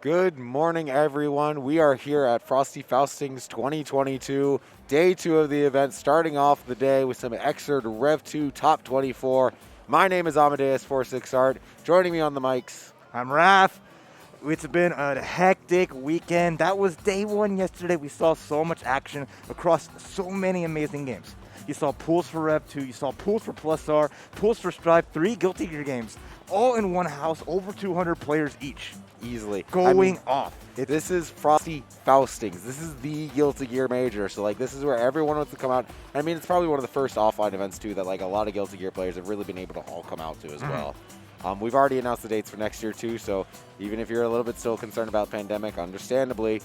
Good morning, everyone. We are here at Frosty Faustings 2022, day 2 of the event, starting off the day with some XIV Rev2 Top 24. My name is Amadeus46Art. Joining me on the mics, I'm Raph. It's been a hectic weekend. That was day 1 yesterday. We saw so much action across so many amazing games. You saw pools for Rev2, you saw pools for Plus R, pools for Strive, 3 Guilty Gear games, all in one house, over 200 players each. easily. Going off. This is Frosty Faustings. This is the Guilty Gear major. So, this is where everyone wants to come out. I mean, it's probably one of the first offline events, too, that, a lot of Guilty Gear players have really been able to all come out to as well. We've already announced the dates for next year, too. So, even if you're a little bit still concerned about pandemic, understandably,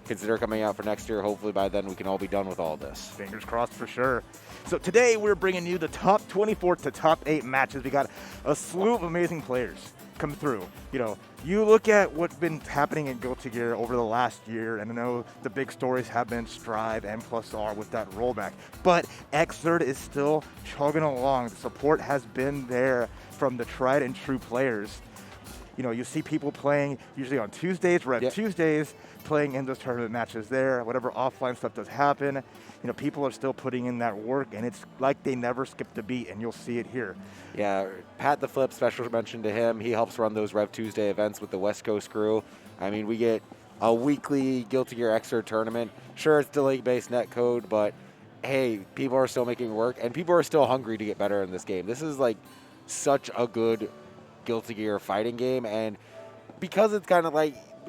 consider coming out for next year. Hopefully, by then, we can all be done with all this. Fingers crossed for sure. So today, we're bringing you the top 24 to top 8 matches. We got a slew of amazing players come through. You look at what's been happening in Guilty Gear over the last year, and I know the big stories have been Strive and Plus R with that rollback, but XIV is still chugging along. The support has been there from the tried and true players. You see people playing usually on Tuesdays, Tuesdays, playing in those tournament matches there. Whatever offline stuff does happen, people are still putting in that work, and it's like they never skipped a beat, and you'll see it here. Yeah, Pat the Flip, special mention to him. He helps run those Rev Tuesday events with the West Coast crew. I mean, we get a weekly Guilty Gear XIV tournament. Sure, it's delay-based netcode, but hey, people are still making it work, and people are still hungry to get better in this game. This is such a good Guilty Gear fighting game, and because it's kind of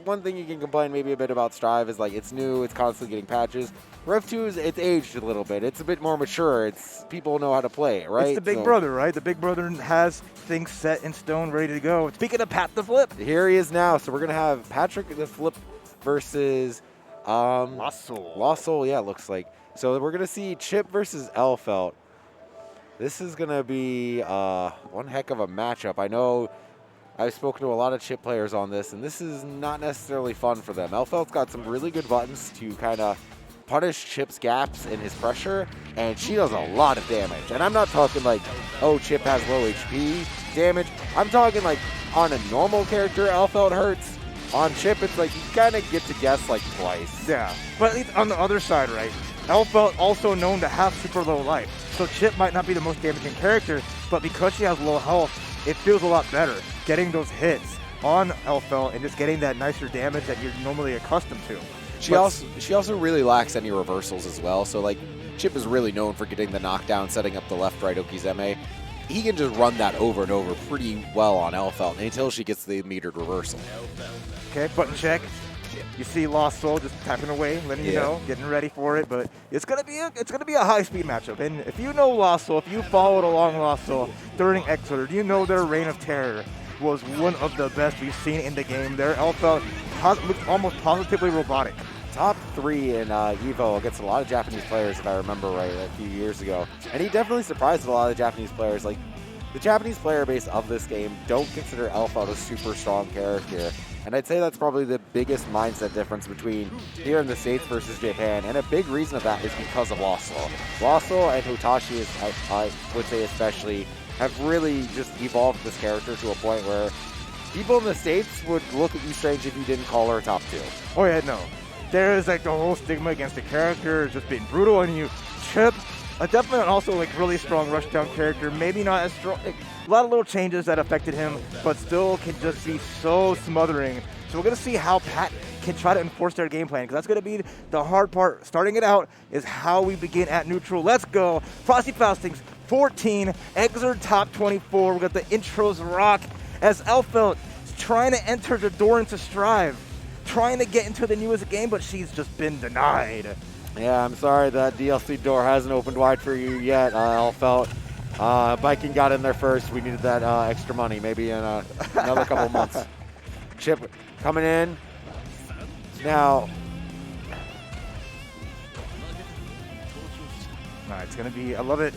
one thing you can complain maybe a bit about Strive is it's new, it's constantly getting patches. Rev2 it's aged a little bit. It's a bit more mature. It's people know how to play it, right? It's the big brother, right? The big brother has things set in stone, ready to go. Speaking of Pat the Flip, here he is now. So we're gonna have Patrick the Flip versus Lost Soul. Lost Soul, yeah, it looks like. So we're gonna see Chip versus Elfelt. This is going to be one heck of a matchup. I know I've spoken to a lot of Chip players on this, and this is not necessarily fun for them. Elfelt's got some really good buttons to kind of punish Chip's gaps in his pressure, and she does a lot of damage. And I'm not talking oh, Chip has low HP damage. I'm talking on a normal character, Elfelt hurts. On Chip, it's you kind of get to guess twice. Yeah, but at least on the other side, right? Elfelt also known to have super low life. So Chip might not be the most damaging character, but because she has low health, it feels a lot better getting those hits on Elfelt and just getting that nicer damage that you're normally accustomed to. She also really lacks any reversals as well. So Chip is really known for getting the knockdown, setting up the left-right Okizeme. He can just run that over and over pretty well on Elfelt until she gets the metered reversal. Okay, button check. You see Lost Soul just tapping away, letting you know, getting ready for it. But it's gonna be a high-speed matchup. And if you know Lost Soul, if you followed along Lost Soul during XIV, you know their reign of terror was one of the best we've seen in the game. Their Elfelt looked almost positively robotic. Top 3 in EVO against a lot of Japanese players, if I remember right, a few years ago. And he definitely surprised a lot of Japanese players. The Japanese player base of this game don't consider Elfelt a super strong character. And I'd say that's probably the biggest mindset difference between here in the States versus Japan. And a big reason of that is because of Lost Soul. Lost Soul and Hitachi, I would say especially, have really just evolved this character to a point where people in the States would look at you strange if you didn't call her top 2. Oh yeah, no. There is the whole stigma against the character, just being brutal on you. Chip, definitely also really strong rushdown character, maybe not as strong. A lot of little changes that affected him, but still can just be so smothering. So we're going to see how Pat can try to enforce their game plan, because that's going to be the hard part. Starting it out is how we begin at neutral. Let's go. Frosty Faustings, 14, XIV top 24. We got the intros rock as Elfelt is trying to enter the door into Strive, trying to get into the newest game, but she's just been denied. Yeah, I'm sorry that DLC door hasn't opened wide for you yet, Elfelt. Viking got in there first. We needed that extra money, maybe in another couple months. Chip coming in. Now. All right, it's going to be, I love it,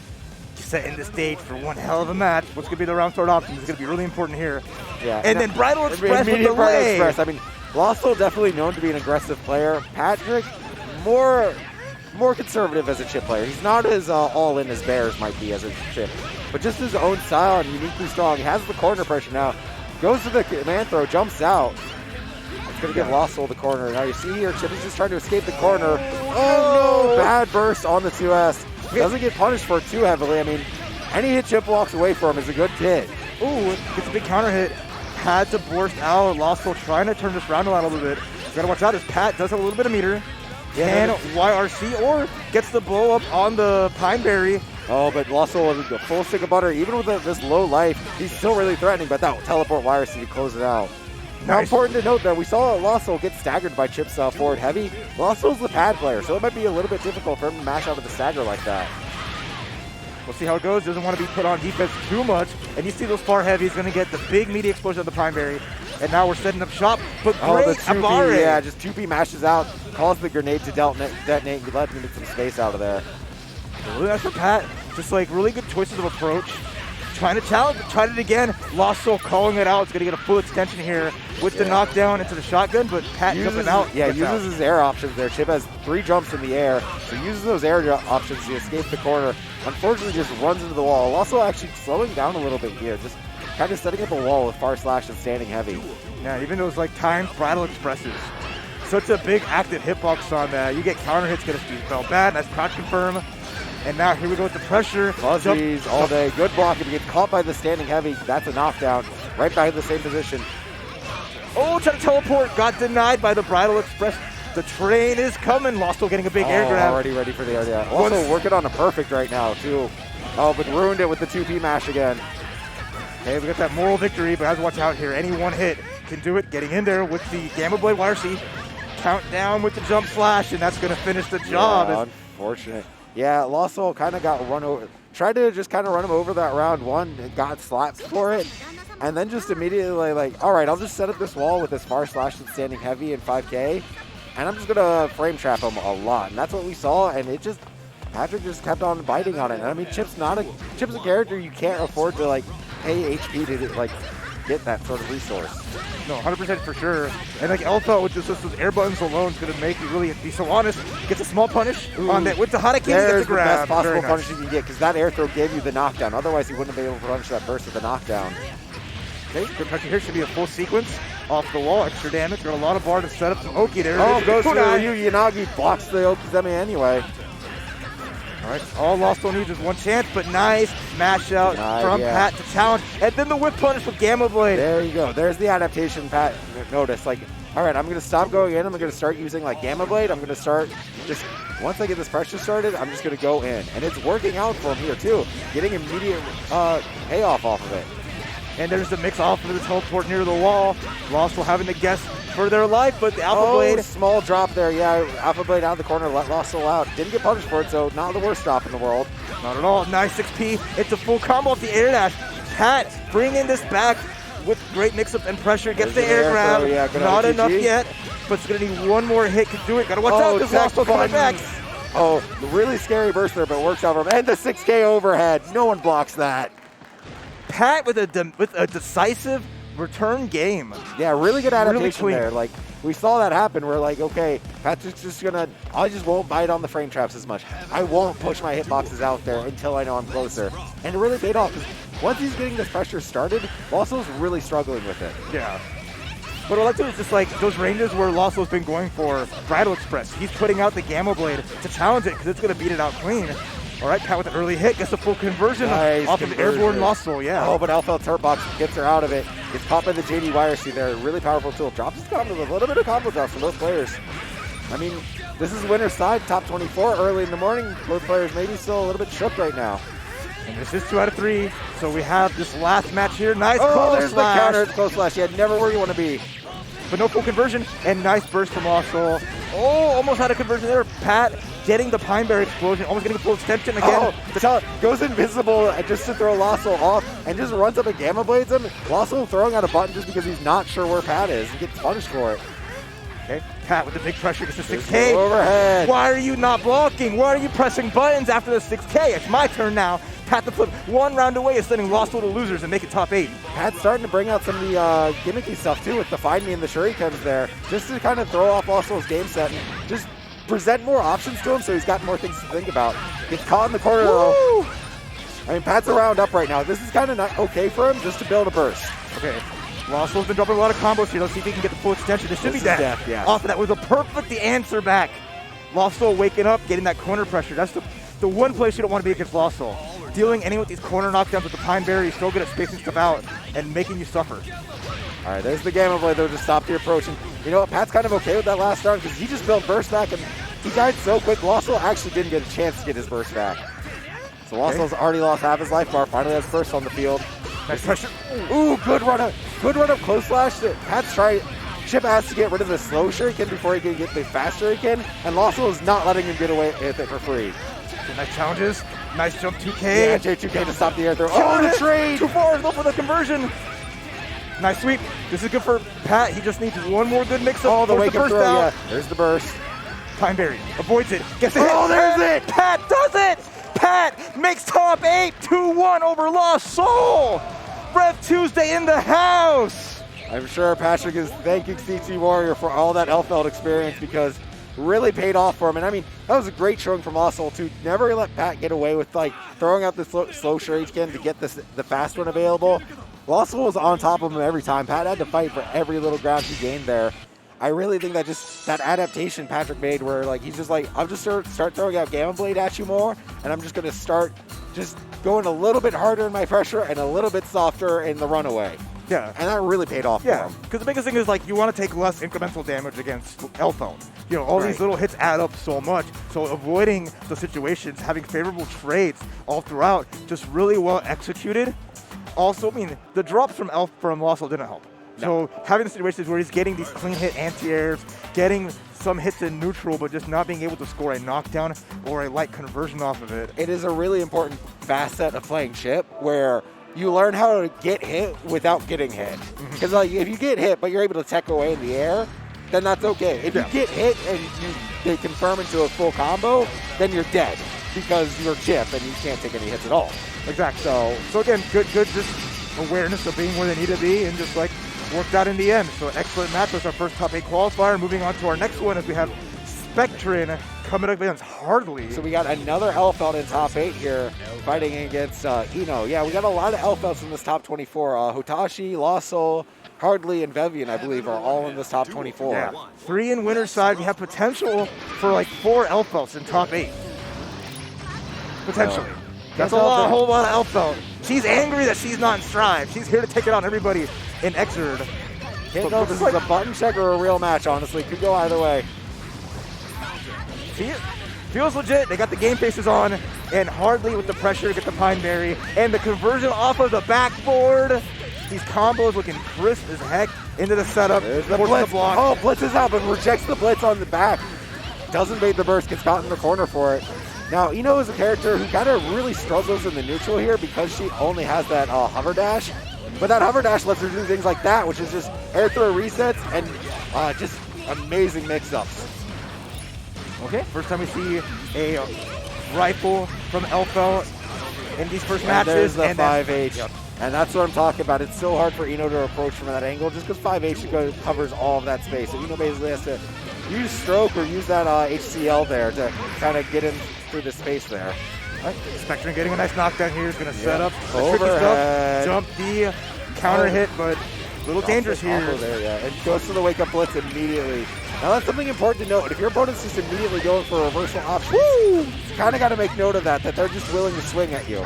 setting the stage for one hell of a match. What's going to be the round start option is going to be really important here. Yeah. And then Bridal Express with the Bridal lay. Express. I mean, Lost Soul definitely known to be an aggressive player. Patrick, more conservative as a chip player. He's not as all-in as Bears might be as a chip, but just his own style and uniquely strong. He has the corner pressure now. Goes to the command throw, jumps out. It's going to give Lost Soul the corner. Now you see here, Chip is just trying to escape the corner. Oh, no! Bad burst on the 2S. Doesn't get punished for it too heavily. I mean, any hit Chip walks away from is a good hit. Ooh, gets a big counter hit. Had to burst out. Lost Soul trying to turn this round around a little bit. Gotta watch out as Pat does have a little bit of meter. Can YRC or gets the blow up on the Pineberry. Oh, but Lost Soul with a full stick of butter. Even with this low life, he's still really threatening, but that teleport YRC to close it out. Now, important to note that we saw Lost Soul get staggered by Chip's forward heavy. Lost Soul's the pad player, so it might be a little bit difficult for him to mash out of the stagger like that. We'll see how it goes. Doesn't want to be put on defense too much. And you see those far heavies going to get the big meaty explosion of the Pineberry. And now we're setting up shop. But great, the 2P, yeah, just 2P mashes out, calls the grenade to detonate, and let him get some space out of there. Really nice for Pat. Just like really good choices of approach. Trying to challenge, tried it again. Lost Soul calling it out. It's going to get a full extension here with the knockdown into the shotgun, but Pat jumping out. Yeah, uses his air options there. Chip has 3 jumps in the air, so uses those air options to escape the corner. Unfortunately, just runs into the wall. Also actually slowing down a little bit here. Just kind of setting up a wall with far slash and standing heavy. Yeah, even those like timed bridal expresses. Such a big active hitbox on that. You get counter hits, get a speed fell bad. Nice crouch confirm. And now here we go with the pressure. Fuzzies all day. Good block. If he gets caught by the standing heavy, that's a knockdown. Right back in the same position. Oh, trying to teleport. Got denied by the bridal express. The train is coming. Lost Soul getting a big air grab. Already ready for the air grab. Also working on a perfect right now, too. Oh, but ruined it with the 2P mash again. Okay, we got that moral victory, but have to watch out here. Any one hit can do it. Getting in there with the Gamma Blade YRC. Count down with the jump slash, and that's going to finish the job. Yeah, unfortunate. Yeah, Lost Soul kind of got run over. Tried to just kind of run him over that round 1 and got slaps for it. And then just immediately like, all right, I'll just set up this wall with this far slash and standing heavy in 5K. And I'm just going to frame trap him a lot. And that's what we saw. And it just, Patrick just kept on biting on it. And I mean, Chip's a character you can't afford to like pay HP to like get that sort of resource. No, 100% for sure. And like Alpha with just those air buttons alone is going to make you really be so honest. Gets a small punish on that with the Hitachi. There's the best possible punish you can get because that air throw gave you the knockdown. Otherwise, he wouldn't have been able to punish that burst with the knockdown. Okay, good pressure here. Should be a full sequence off the wall. Extra damage. Got a lot of bar to set up some Oki there. Oh, goes through you. Yanagi blocks the Okizeme anyway. All right, all Lost Soul needs is one chance, but nice mash out from Pat to challenge. And then the whip punish with Gamma Blade. There you go. There's the adaptation Pat noticed. Like, all right, I'm going to stop going in. I'm going to start using like Gamma Blade. I'm going to start just, once I get this pressure started, I'm just going to go in. And it's working out for him here too. Getting immediate payoff off of it. And there's the mix off of the teleport near the wall. Lost Soul having to guess for their life, but the Alpha Blade. Small drop there. Yeah, Alpha Blade out of the corner, let Lost Soul out. Didn't get punished for it, so not the worst drop in the world. Not at all. Nice 6P. It's a full combo off the air dash. Pat bringing this back with great mix-up and pressure. Gets the air grab. Throw, yeah, not enough yet, but it's going to need one more hit to do it. Got to watch out because Lost Soul coming back. Oh, really scary burst there, but works out for him. And the 6K overhead. No one blocks that. Pat with a decisive return game. Yeah, really good adaptation there. Like, we saw that happen. We're like, okay, Patrick's just gonna, I just won't bite on the frame traps as much. I won't push my hitboxes out there until I know I'm closer. And it really paid off because once he's getting this pressure started, Lost Soul's really struggling with it. Yeah. But what I like to is just like those ranges where Lost Soul's been going for Bridal Express. He's putting out the Gamma Blade to challenge it because it's going to beat it out clean. All right, Pat with an early hit, gets a full conversion off of the airborne Lost Soul, yeah. Oh, but Alpha Turret Box gets her out of it. Gets caught by the JD YRC there. Really powerful tool. Drops his combo with a little bit of combo drops from both players. I mean, this is winner's side, top 24 early in the morning. Both players maybe still a little bit shook right now. And this is 2 out of 3. So we have this last match here. Nice there's the counter. It's close slash. Yeah, never where you want to be. But no full conversion. And nice burst from Lost Soul. Oh, almost had a conversion there. Pat getting the Pineberry explosion, almost getting a full extension again. Goes invisible just to throw Lost Soul off and just runs up and Gamma Blades him. Lost Soul throwing out a button just because he's not sure where Pat is. He gets punished for it. Okay, Pat with the big pressure gets the 6K. Overhead. Why are you not blocking? Why are you pressing buttons after the 6K? It's my turn now. Pat the flip. One round away is sending Lost Soul to losers and make it top 8. Pat's starting to bring out some of the gimmicky stuff too with the Find Me and the Shurikens there, just to kind of throw off Lost Soul's game set and just present more options to him so he's got more things to think about. Gets caught in the corner though. I mean, Pat's a round up right now. This is kind of not okay for him just to build a burst. Okay. Losso's been dropping a lot of combos here. Let's see if he can get the full extension. This should be death. Yeah. Off of that was a perfect answer back. Losso waking up, getting that corner pressure. That's the one place you don't want to be against Losso. Dealing any with these corner knockdowns with the Pine Berry, he's so good at spacing stuff out and making you suffer. All right, there's the Gamma Blade. They'll just stop the approach. And you know what? Pat's kind of okay with that last round because he just built burst back and he died so quick. Losso actually didn't get a chance to get his burst back. So Losso's already lost half his life bar. Finally has first on the field. Nice pressure. Ooh, good run up. Good run up close slash. Pat's trying. Chip has to get rid of the slow shuriken before he can get the fast shuriken. And Losso is not letting him get away with it for free. Nice challenges. Nice jump 2K. Yeah, J2K to stop the air throw. Oh, the trade! Too far. Go for the conversion. Nice sweep. This is good for Pat. He just needs one more good mix-up. Oh, the wake up throw. out. Yeah, there's the burst. Pineberry avoids it. Gets the hit. Oh, there's it! Pat does it! Pat makes top 8, 2-1 over Lost Soul. Rev Tuesday in the house. I'm sure Patrick is thanking CT Warrior for all that Elfeld experience because really paid off for him. And I mean, that was a great showing from Lost Soul to never let Pat get away with like throwing out the slow shuriken to get the fast one available. Lost Soul was on top of him every time. Pat had to fight for every little ground he gained there. I really think that just that adaptation Patrick made where like he's just like, I'll just start throwing out Gamma Blade at you more and I'm just going to start just going a little bit harder in my pressure and a little bit softer in the runaway. Yeah. And that really paid off for him. Because the biggest thing is like you want to take less incremental damage against Elphone. You know, all these little hits add up so much. So avoiding the situations, having favorable trades all throughout, just really well executed. Also, I mean, the drops from Lossel didn't help. So having the situations where he's getting these clean hit anti-airs, getting some hits in neutral, but just not being able to score a knockdown or a light conversion off of it. It is a really important facet of playing Chip where you learn how to get hit without getting hit. Because like if you get hit but you're able to tech away in the air, then that's okay. If you get hit and they confirm into a full combo, then you're dead because you're Chip and you can't take any hits at all. Exactly. So again, good just awareness of being where they need to be and just like worked out in the end. So an excellent match with our first top 8 qualifier. Moving on to our next one as we have Spectre coming up against Hardly. So we got another Elfeld in top 8 here fighting against Eno. Yeah, we got a lot of Elfelds in this top 24. Hitashi, Losso, Hardly, and Vivian, I believe, are all in this top 24. Yeah. 3 in winner's side. We have potential for like 4 Elfelds in top 8. Potentially. That's a whole lot of Elfeld. She's angry that she's not in Strive. She's here to take it on everybody in XIV. Can't know if this is a button check or a real match, honestly. Could go either way. Feels legit. They got the game faces on, and Hardly with the pressure to get the Pineberry, and the conversion off of the backboard. These combos looking crisp as heck into the setup. There's the blitz. Oh, blitzes out, but rejects the blitz on the back. Doesn't bait the burst, gets caught in the corner for it. Now, Eno is a character who kind of really struggles in the neutral here because she only has that hover dash. But that hover dash lets her do things like that, which is just air throw resets and just amazing mix-ups. Okay, first time we see a rifle from Elfo in these first matches. There's the 5H. And that's what I'm talking about. It's so hard for Eno to approach from that angle just because 5H covers all of that space. So Eno basically has to use stroke or use that HCL there to kind of get in through the space there. All right. Spectre getting a nice knockdown here. He's going to set up the overhead. Jump the counter hit, but a little dangerous here. There, yeah. And goes to the wake-up blitz immediately. Now that's something important to note. If your opponent's just immediately going for reversal options, you kind of got to make note of that they're just willing to swing at you.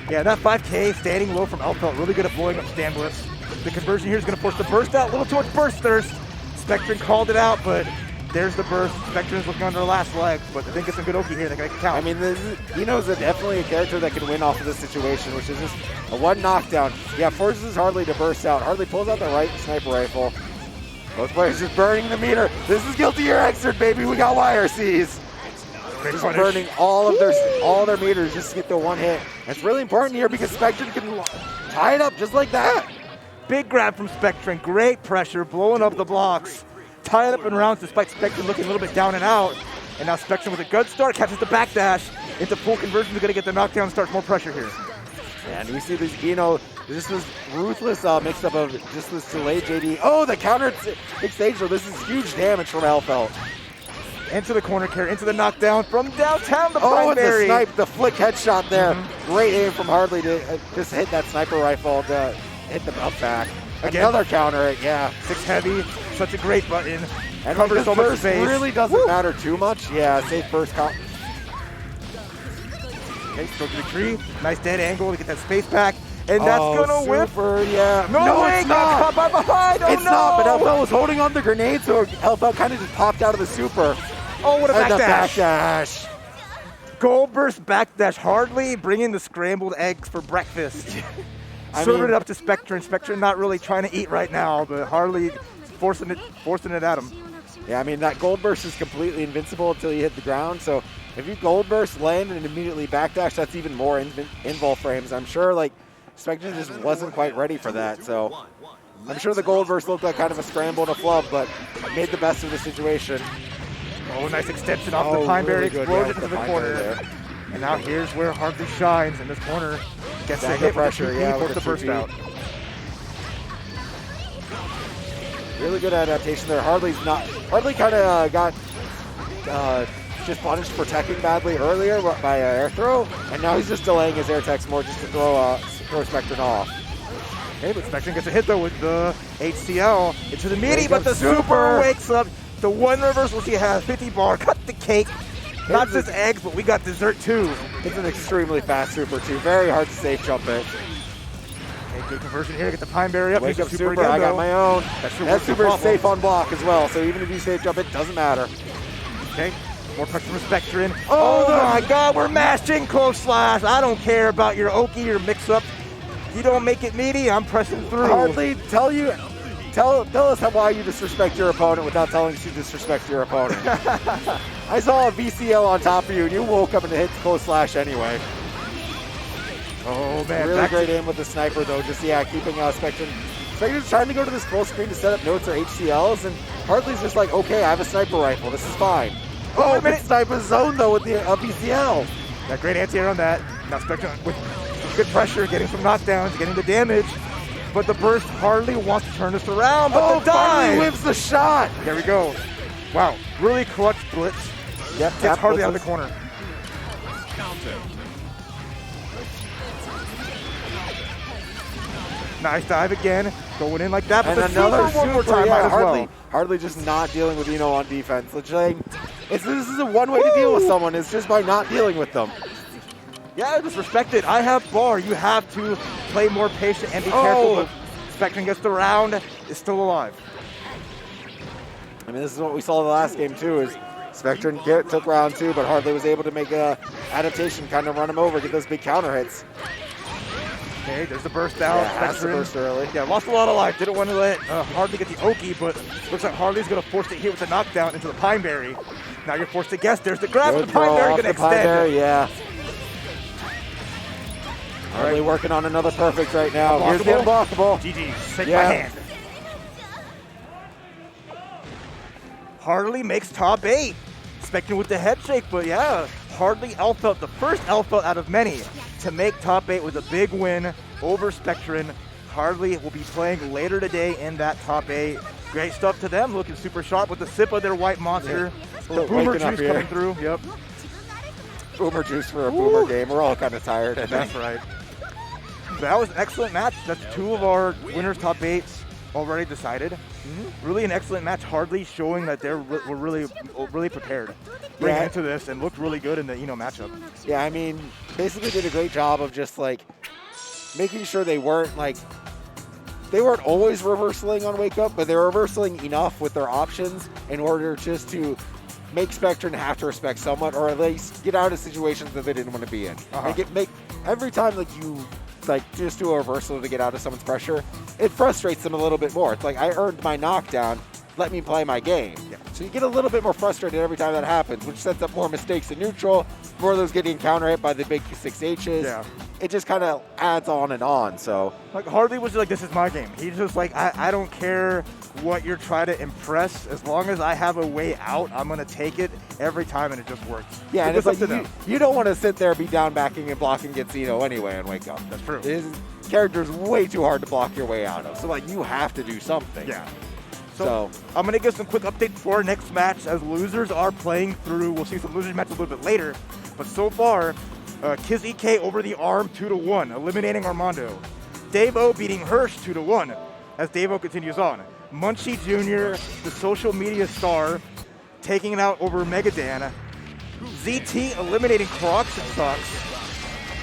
Yeah, that 5K standing low from Elfelt, really good at blowing up stand blitz. The conversion here is going to force the burst out, a little too much burst thirst. Spectre called it out, but there's the burst. Spectre is looking on their last leg, but I think it's a good Oki here. They can count. I mean, Eno's definitely a character that can win off of this situation, which is just a one knockdown. Yeah, forces Hardly to burst out. Hardly pulls out the right sniper rifle. Both players just burning the meter. This is Guilty Gear Xrd, baby. We got YRCs. Just burning all of their meters just to get the one hit. It's really important here because Spectre can tie it up just like that. Big grab from Spectre, great pressure, blowing up the blocks. Tie it up in rounds despite Spectre looking a little bit down and out. And now Spectre with a good start, catches the backdash into full conversion. They're going to get the knockdown, starts more pressure here. And we see this just this ruthless mix-up of just this delayed JD. Oh, the counter stage, so this is huge damage from Elfelt. Into the corner carry, into the knockdown from downtown. The and the snipe, the flick headshot there. Great aim from Hardly to just hit that sniper rifle to hit the up back. Again. Another counter hit, yeah. 6 heavy, such a great button. And Covers so much burst space. really doesn't matter too much. Yeah, safe burst count. Okay, stroke to the tree. Nice dead angle to get that space back. And that's gonna whip. Yeah. No, way, it's not. Caught by behind. Oh, It's no. not, but Elfel was holding on the grenade, so Elfel kind of just popped out of the super. Oh, what a And the backdash. backdash. Gold burst backdash. Hardly bringing the scrambled eggs for breakfast. Serving it up to Spectre, and Spectre not really trying to eat right now, but Hardly forcing it at him. Yeah, I mean, that gold burst is completely invincible until you hit the ground, so if you gold burst, land, and immediately backdash, that's even more invul frames. I'm sure, like, Spectre just wasn't quite ready for that, so I'm sure the gold burst looked like kind of a scramble and a flub, but made the best of the situation. Oh, nice extension off the Pine Berry, explosion into the corner. There. And now here's where Hardly shines in this corner. Gets the Back hit pressure, with the yeah, force with the the burst 2P. out. Really good adaptation there. Hardly kind of got just punished for teching badly earlier by air throw, and now he's just delaying his air techs more just to throw Spectre off. Okay, but Spectre gets a hit though with the HCL into the meaty, Wake but up the super wakes up. The one reversal she has, 50 bar, cut the cake. Not just eggs, but we got dessert too. It's an extremely fast super too. Very hard to safe jump it. Okay, good conversion here. Get the Pine Berry up. Wake He's up a super, again, I got though. my own. That super is problem. safe on block as well, so even if you safe jump it, doesn't matter. Okay, more pressure from Spectre in. Oh my God, we're mashing close slash. I don't care about your Oki or mix-up. You don't make it meaty, I'm pressing through. Hardly tell us why you disrespect your opponent without telling us you disrespect your opponent. I saw a VCL on top of you, and you woke up and hit close slash anyway. Oh man, Really great aim with the sniper though. Just keeping Spectre. Spectre's trying to go to this full screen to set up notes or HCLs, and Hardly's just like, okay, I have a sniper rifle. This is fine. Oh, but sniper zone though with the VCL. Got great anti-air on that. Now Spectre with good pressure, getting some knockdowns, getting the damage. But the burst Hardly wants to turn this around, but the finally dive! whips the shot. There we go. Wow, really clutch blitz. Yep, Gets Hardly out of the corner. Nice dive again, going in like that. But And the another super one more super, time, yeah, might as well. Hardly just not dealing with Eno on defense. It's like, this is a one way to deal with someone, is just by not dealing with them. Yeah, just respect it. I have bar. You have to play more patient and be careful. But Spectre gets the round, is still alive. I mean, this is what we saw the last game too, is Spectre and Garrett took round 2, but Hardly was able to make a adaptation, kind of run him over, get those big counter hits. Okay, there's the burst out. Yeah, has to Spectre burst early. Yeah, lost a lot of life. Didn't want to let Hardly get the Oki, but looks like Hardly's going to force it here with the knockdown into the Pine Berry. Now you're forced to guess. There's the grab of the Pine Berry going to extend. Yeah. Hardly working on another perfect right now. Here's the unblockable. GG, shake my hand. Hardly makes top 8. Spectre with the head shake, but yeah, Hardly alpha, the first alpha out of many to make top 8 with a big win over Spectre. Hardly will be playing later today in that top 8. Great stuff to them, looking super sharp with the sip of their white monster. Still Boomer waking up juice here. coming through. Yep. Boomer juice for a boomer game. We're all kind of tired. That's right. That was an excellent match. That's 2 of our winners' top 8s already decided. Really an excellent match. Hardly showing that they were really prepared bringing into this and looked really good in the matchup. Yeah, I mean, basically did a great job of just like making sure they weren't always reversaling on Wake Up, but they were reversaling enough with their options in order just to make Spectre have to respect somewhat, or at least get out of situations that they didn't want to be in. Make every time you just do a reversal to get out of someone's pressure, it frustrates them a little bit more. It's like, I earned my knockdown, let me play my game. Yeah. So you get a little bit more frustrated every time that happens, which sets up more mistakes in neutral, more of those getting counter hit by the big 6Hs. Yeah. It just kind of adds on and on. So Hardly was like, this is my game. He's just like, I don't care what you're trying to impress. As long as I have a way out, I'm going to take it every time, and it just works. Yeah, and it's like you don't want to sit there, be down backing and blocking against Eno anyway and Wake Up. That's true. His character's way too hard to block your way out of. So you have to do something. Yeah. So I'm going to give some quick updates for our next match as losers are playing through. We'll see some losers match a little bit later. But so far, Kizzy K over the arm 2-1, eliminating Armando. Devo beating Hirsch 2-1 as Devo continues on. Munchie Jr., the social media star, taking it out over Megadan. ZT eliminating Crocs and Sucks.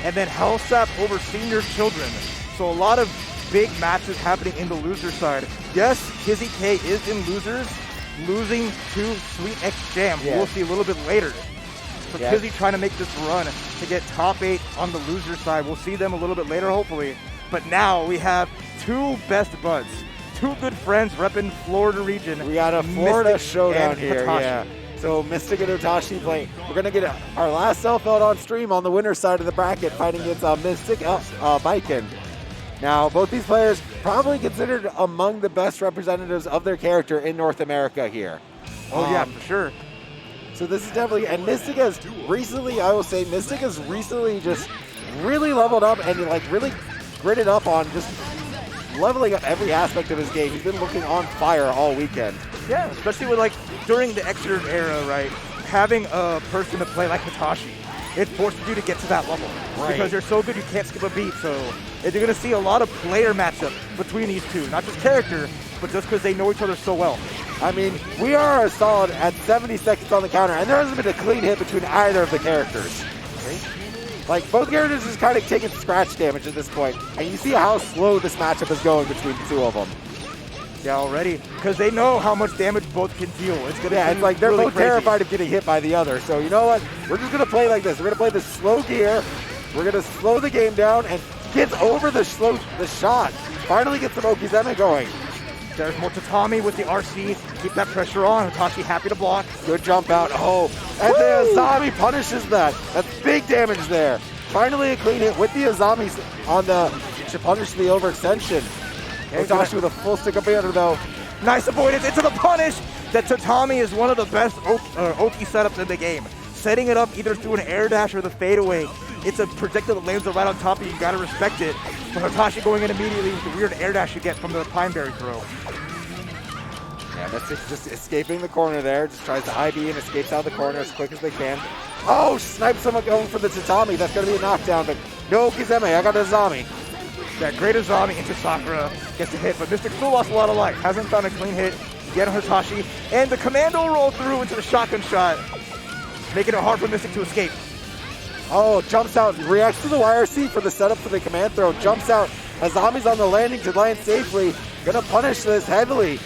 And then Hellsap over Senior Children. So a lot of big matches happening in the loser side. Yes, Kizzy K is in losers, losing to Sweet X Jam, who we'll see a little bit later. So Kizzy trying to make this run to get top 8 on the loser side. We'll see them a little bit later, hopefully. But now we have two best buds, two good friends repping Florida region. We got a Florida Mystic showdown here, Hitashi. yeah. So Mystic and Hitashi playing. We're going to get our last self-out on stream on the winner's side of the bracket, fighting against Mystic Viking. Now, both these players probably considered among the best representatives of their character in North America here. Oh yeah, for sure. So this is definitely, and Mystic has recently, I will say, Mystic has recently just really leveled up and like really gritted up on just leveling up every aspect of his game. He's been looking on fire all weekend. Yeah, especially with like during the XIV era, right? Having a person to play like Hitashi, it forces you to get to that level. Right. Because you're so good you can't skip a beat. So you're going to see a lot of player matchup between these two. Not just character, but just because they know each other so well. I mean, we are solid at 70 seconds on the counter, and there hasn't been a clean hit between either of the characters. Like, both characters just kind of taking scratch damage at this point, and you see how slow this matchup is going between the two of them. Yeah, already, because they know how much damage both can deal. It's gonna it's like they're really both crazy. terrified of getting hit by the other. So you know what? We're just gonna play like this. We're gonna play the slow gear. We're gonna slow the game down and gets over the shot. Finally gets the Okizeme going. There's more Tatami with the RC. Keep that pressure on. Hitachi happy to block. Good jump out. Oh, and the Azami punishes that. That's big damage there. Finally a clean hit with the Azami on the to punish the overextension. Hitachi with a full stick up under though. Nice avoidance into the punish. That Tatami is one of the best Oki setups in the game. Setting it up either through an air dash or the fadeaway. It's a projectile that lands right on top of you. You gotta respect it. But Hitachi going in immediately with the weird air dash you get from the Pineberry throw. Yeah, that's it. Just escaping the corner there. Just tries to IB and escapes out of the corner as quick as they can. Oh, snipes someone going for the Tatami. That's going to be a knockdown, but no Kizeme. I got Azami. That great Azami into Sakura gets a hit, but Mystic still lost a lot of life. Hasn't found a clean hit yet on Hitachi. And the commando roll through into the shotgun shot, making it hard for Mystic to escape. Oh, jumps out, reacts to the YRC for the setup for the command throw. Jumps out. Azami's on the landing to land safely. Going to punish this heavily.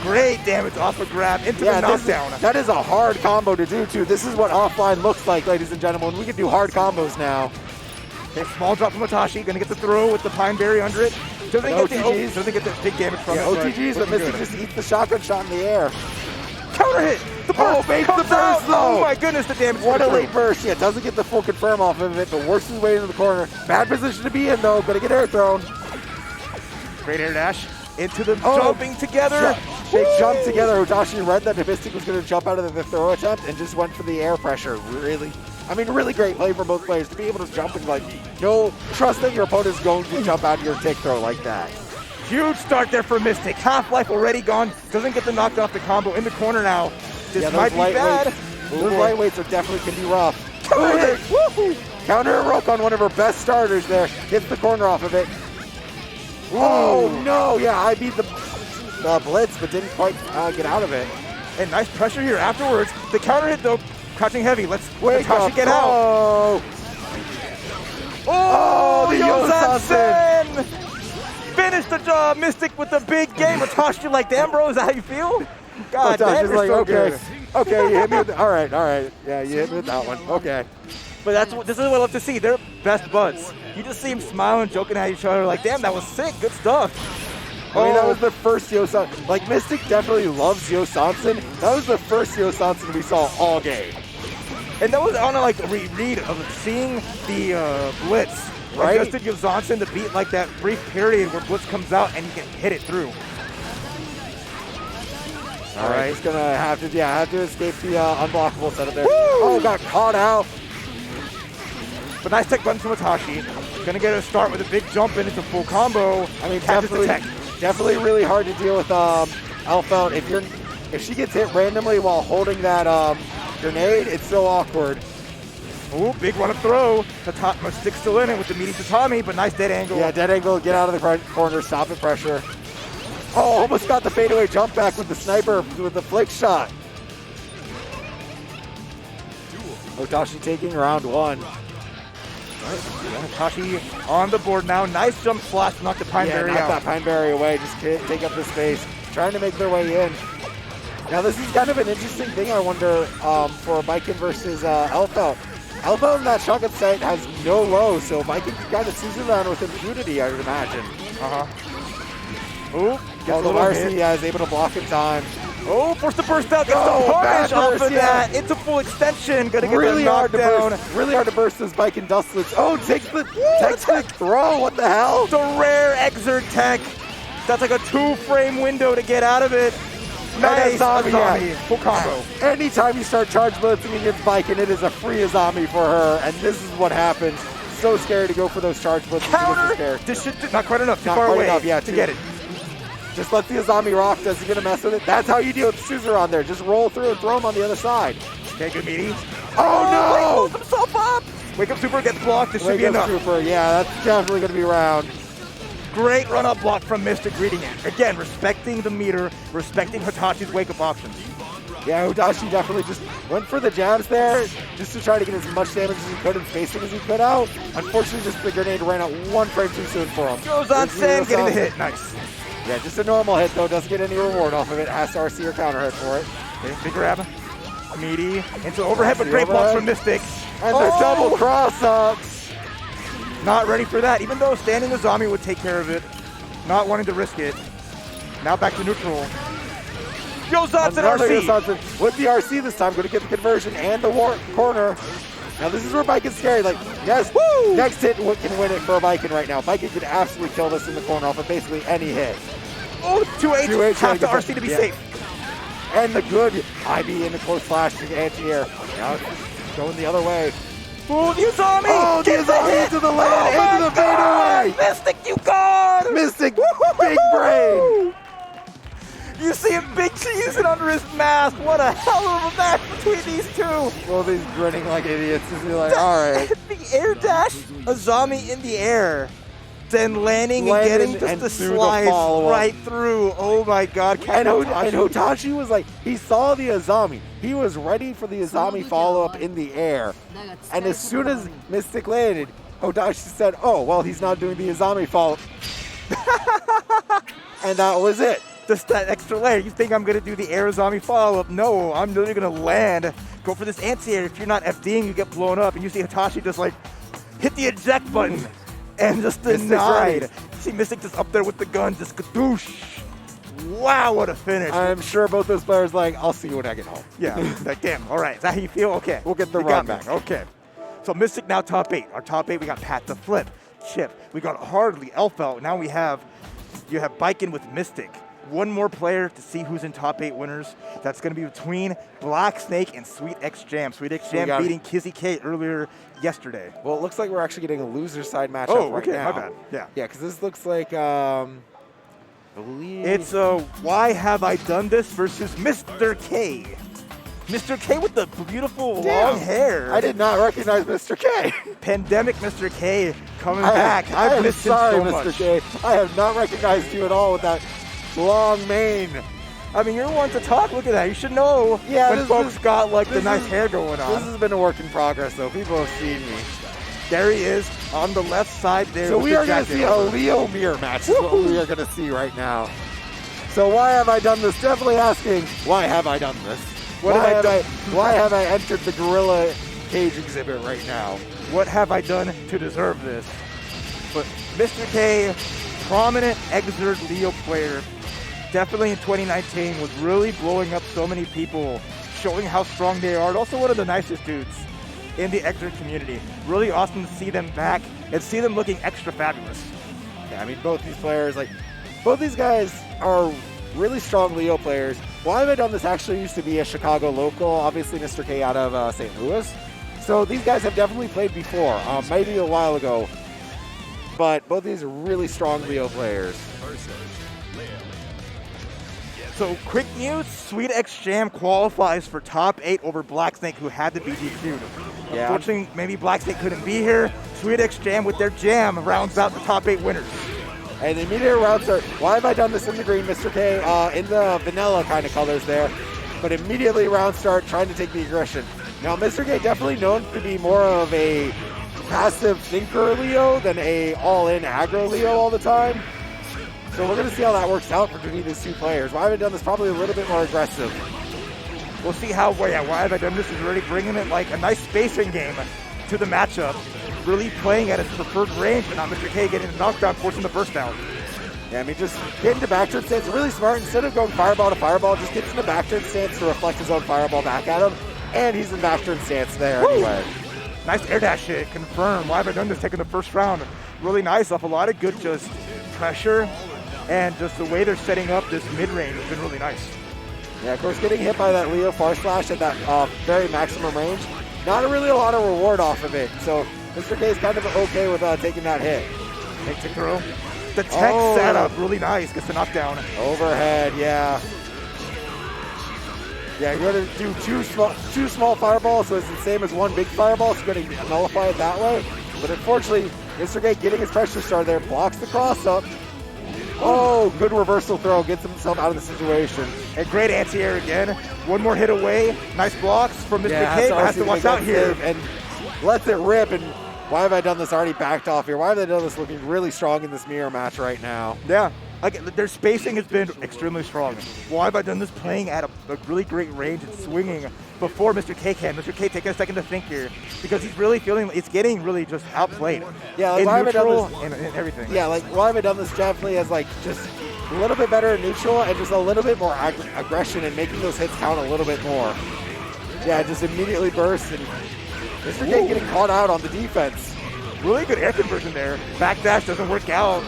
Great damage off a grab into the knockdown. That is a hard combo to do, too. This is what offline looks like, ladies and gentlemen. We can do hard combos now. Okay, small drop from Hitachi. Going to get the throw with the Pineberry under it. Doesn't get the big damage from it. OTGs, but Mystic just eats the shotgun shot in the air. Counter hit! The burst made the burst, out. though! Oh my goodness, the damage. What a late burst. Yeah, doesn't get the full confirm off of it, but works his way into the corner. Bad position to be in, though. Gonna get air thrown. Great air dash. Into the jumping together. They jumped together. Hitachi read that Mystic was going to jump out of the throw attempt and just went for the air pressure. Really great play for both players to be able to jump and trust that your opponent's going to jump out of your take throw like that. Huge start there for Mystic. Half-life already gone. Doesn't get the knocked off the combo in the corner now. This might be bad. Those lightweights are definitely can be rough. Counter a rook on one of her best starters there. Gets the corner off of it. Oh no! Yeah, I beat the blitz, but didn't quite get out of it. And nice pressure here afterwards. The counter hit though, crouching heavy. Let's Hitachi get out. Oh, the Yosan! Finish the job, Mystic with the big game. Hitachi like, damn bro, is that how you feel? God damn, like, so okay, good. Okay, you hit me with all right. Yeah, you hit me with that one. Okay. But this is what I love to see. They're best buds. You just see them smiling, joking at each other, like, damn, that was sick, good stuff. I mean, that was the first Yosansen. Like, Mystic definitely loves Yosansen. That was the first Yosansen we saw all game. And that was on a reread of seeing the Blitz. Right? Adjusted Yosansen to beat like that brief period where Blitz comes out and you can hit it through. All right, he's gonna have to escape the unblockable setup there. Woo! Oh, got caught out. But nice tech button from Hitachi. Gonna get a start with a big jump in. It's a full combo. I mean, definitely really hard to deal with Alpha. If she gets hit randomly while holding that grenade, it's so awkward. Ooh, big run-up throw. Mystic still in it with the meaty tatami, but nice dead angle. Yeah, dead angle, get out of the corner, stop the pressure. Oh, almost got the fadeaway jump back with the sniper with the flick shot. Hitashi taking round 1. Hitachi on the board now. Nice jump slash, knock the Pineberry knock out. that Pineberry away, just take up the space, trying to make their way in. Now this is kind of an interesting thing, I wonder, for Viking versus Elfelt. Elfelt in that shotgun sight has no low, so Viking can kind of scissor around with impunity, I would imagine. Ooh, the RC is able to block in time. Oh, force the burst out, gets the punish off of that. It's a full extension, gonna get really hard down. Really hard to burst those Viking dustlets. Oh, takes the tech throw, what the hell? The rare Exert tech. That's like a 2-frame window to get out of it. Nice, Azami. Full combo. Anytime you start charge blitzing against Viking, it is a free Azami for her, and this is what happens. So scary to go for those charge blitzes. Counter! This shit, not quite enough, too far away to get it. Just let the Azami rock. Does he gonna mess with it? That's how you deal with Scissor on there. Just roll through and throw him on the other side. Okay, good meaty. Oh no! He pulls himself up! Wake up Super gets blocked. This should be enough. Super, yeah, that's definitely gonna be round. Great run-up block from Mystic reading it. Again, respecting the meter, respecting Hitachi's wake-up options. Yeah, Hitachi definitely just went for the jabs there, just to try to get as much damage as he could and spacing as he could out. Unfortunately, just the grenade ran out 1 frame too soon for him. Goes on Sam, getting the hit. Nice. Yeah, just a normal hit though, doesn't get any reward off of it. Has to RC or counter hit for it. Okay, big grab. Meaty into overhead, but great blocks from Mystic. And the double cross-ups. Not ready for that, even though standing Azami would take care of it. Not wanting to risk it. Now back to neutral. Yozatsu RC! With the RC this time, going to get the conversion and the corner. Now this is where Vikin's scary. Like, yes, woo! Next hit can win it for Viking right now. Viking could absolutely kill this in the corner off of basically any hit. Oh, 2H, have to RC to be safe. And the good IB in the close flash to anti-air. Now going the other way. Oh, the Azami! Oh, the Azami into the lane, into the fadeaway! Mystic, you gone! Mystic, big brain! You see him big cheese it under his mask. What a hell of a match between these two. Well, these grinning like idiots. Just be like, all right. The air dash, Azami in the air, then landing and getting just the slice right through. Oh my God. And Hitachi was like, he saw the Azami. He was ready for the Azami follow-up in the air. And as soon as Mystic landed, Hitachi said, oh, well, he's not doing the Azami follow-up. And that was it. Just that extra layer. You think I'm going to do the air Azami follow-up? No, I'm literally going to land, go for this anti-air. If you're not FDing, you get blown up. And you see Hitachi just like hit the eject button and just denied. See Mystic just up there with the gun, just kadoosh. Wow, what a finish. I'm sure both those players like, I'll see you when I get home. Yeah, like, damn, all right. Is that how you feel? Okay. We'll get the run back. Okay. So Mystic now top 8. Our top 8, we got Pat the Flip, Chip. We got Hardly, Elfelt. Now you have Viking with Mystic. One more player to see who's in top 8 winners. That's going to be between Black Snake and Sweet X Jam. Sweet X Jam beating Kizzy K earlier yesterday. Well, it looks like we're actually getting a loser side matchup right now. My bad. Yeah. Yeah, because this looks like, I believe... It's Why Have I Done This versus Mr. K. Mr. K with the beautiful long hair. I did not recognize Mr. K. Pandemic Mr. K coming back. I've missed him so much. Mr. K. I have not recognized you at all with that long mane. I mean, you're one to talk. Look at that. You should know when folks got like the nice hair going on. This has been a work in progress, though. People have seen me. There he is on the left side there. So we are going to see a Leo mirror match. Is what we are going to see right now. So why have I done this? Definitely asking, why have I done this? Why have I entered the Gorilla Cage exhibit right now? What have I done to deserve this? But Mr. K, prominent Exert Leo player, definitely in 2019 was really blowing up so many people, showing how strong they are, and also one of the nicest dudes in the Exert community. Really awesome to see them back and see them looking extra fabulous. Yeah, I mean, both these guys are really strong Leo players. Why have I done this? Actually used to be a Chicago local, obviously Mr. K out of St. Louis. So these guys have definitely played before, maybe a while ago. But both these are really strong Leo players. So quick news, Sweet X Jam qualifies for top 8 over Black Snake, who had to be DQ'd. Yeah. Unfortunately, maybe Black State couldn't be here. Sweet X Jam with their jam rounds out the top 8 winners. And the immediate round start. Why have I done this in the green, Mr. K? In the vanilla kind of colors there. But immediately round start, trying to take the aggression. Now, Mr. K definitely known to be more of a passive thinker Leo than a all-in aggro Leo all the time. So we're going to see how that works out between these two players. Why have I done this probably a little bit more aggressive? We'll see how, why have I done this is really bringing it like a nice spacing game to the matchup. Really playing at his preferred range, but not Mr. K getting a knockdown, forcing the burst down. Yeah, I mean, just getting to back turn stance, really smart. Instead of going fireball to fireball, just gets in the back turn stance to reflect his own fireball back at him. And he's in back turn stance there anyway. Nice air dash hit, confirmed. Why have I done this taking the first round? Really nice off a lot of good just pressure. And just the way they're setting up this mid-range has been really nice. Yeah, of course, getting hit by that Leo Far Slash at that very maximum range, not really a lot of reward off of it. So Mr. K is kind of okay with taking that hit. Takes it through. The tech setup, really nice. Gets the knockdown. Overhead, yeah. Yeah, you're going to do two small fireballs, so it's the same as one big fireball, so you're going to nullify it that way. But unfortunately, Mr. K getting his pressure star there, blocks the cross-up. Oh, good reversal throw, gets himself out of the situation. A great anti-air again. One more hit away. Nice blocks from Mr. K, but has to watch out here. And lets it rip, and why have I done this? Already backed off here. Why have I done this looking really strong in this mirror match right now? Yeah. Again, their spacing has been extremely strong. Why have I done this playing at a really great range and swinging before Mr. K can? Mr. K taking a second to think here because he's really feeling it's getting really just outplayed. Yeah, like why have I done this? And everything. Yeah, like why have I done this definitely as like just a little bit better in neutral and just a little bit more aggression and making those hits count a little bit more. Yeah, just immediately burst and Mr. K getting caught out on the defense. Really good air conversion there. Backdash doesn't work out.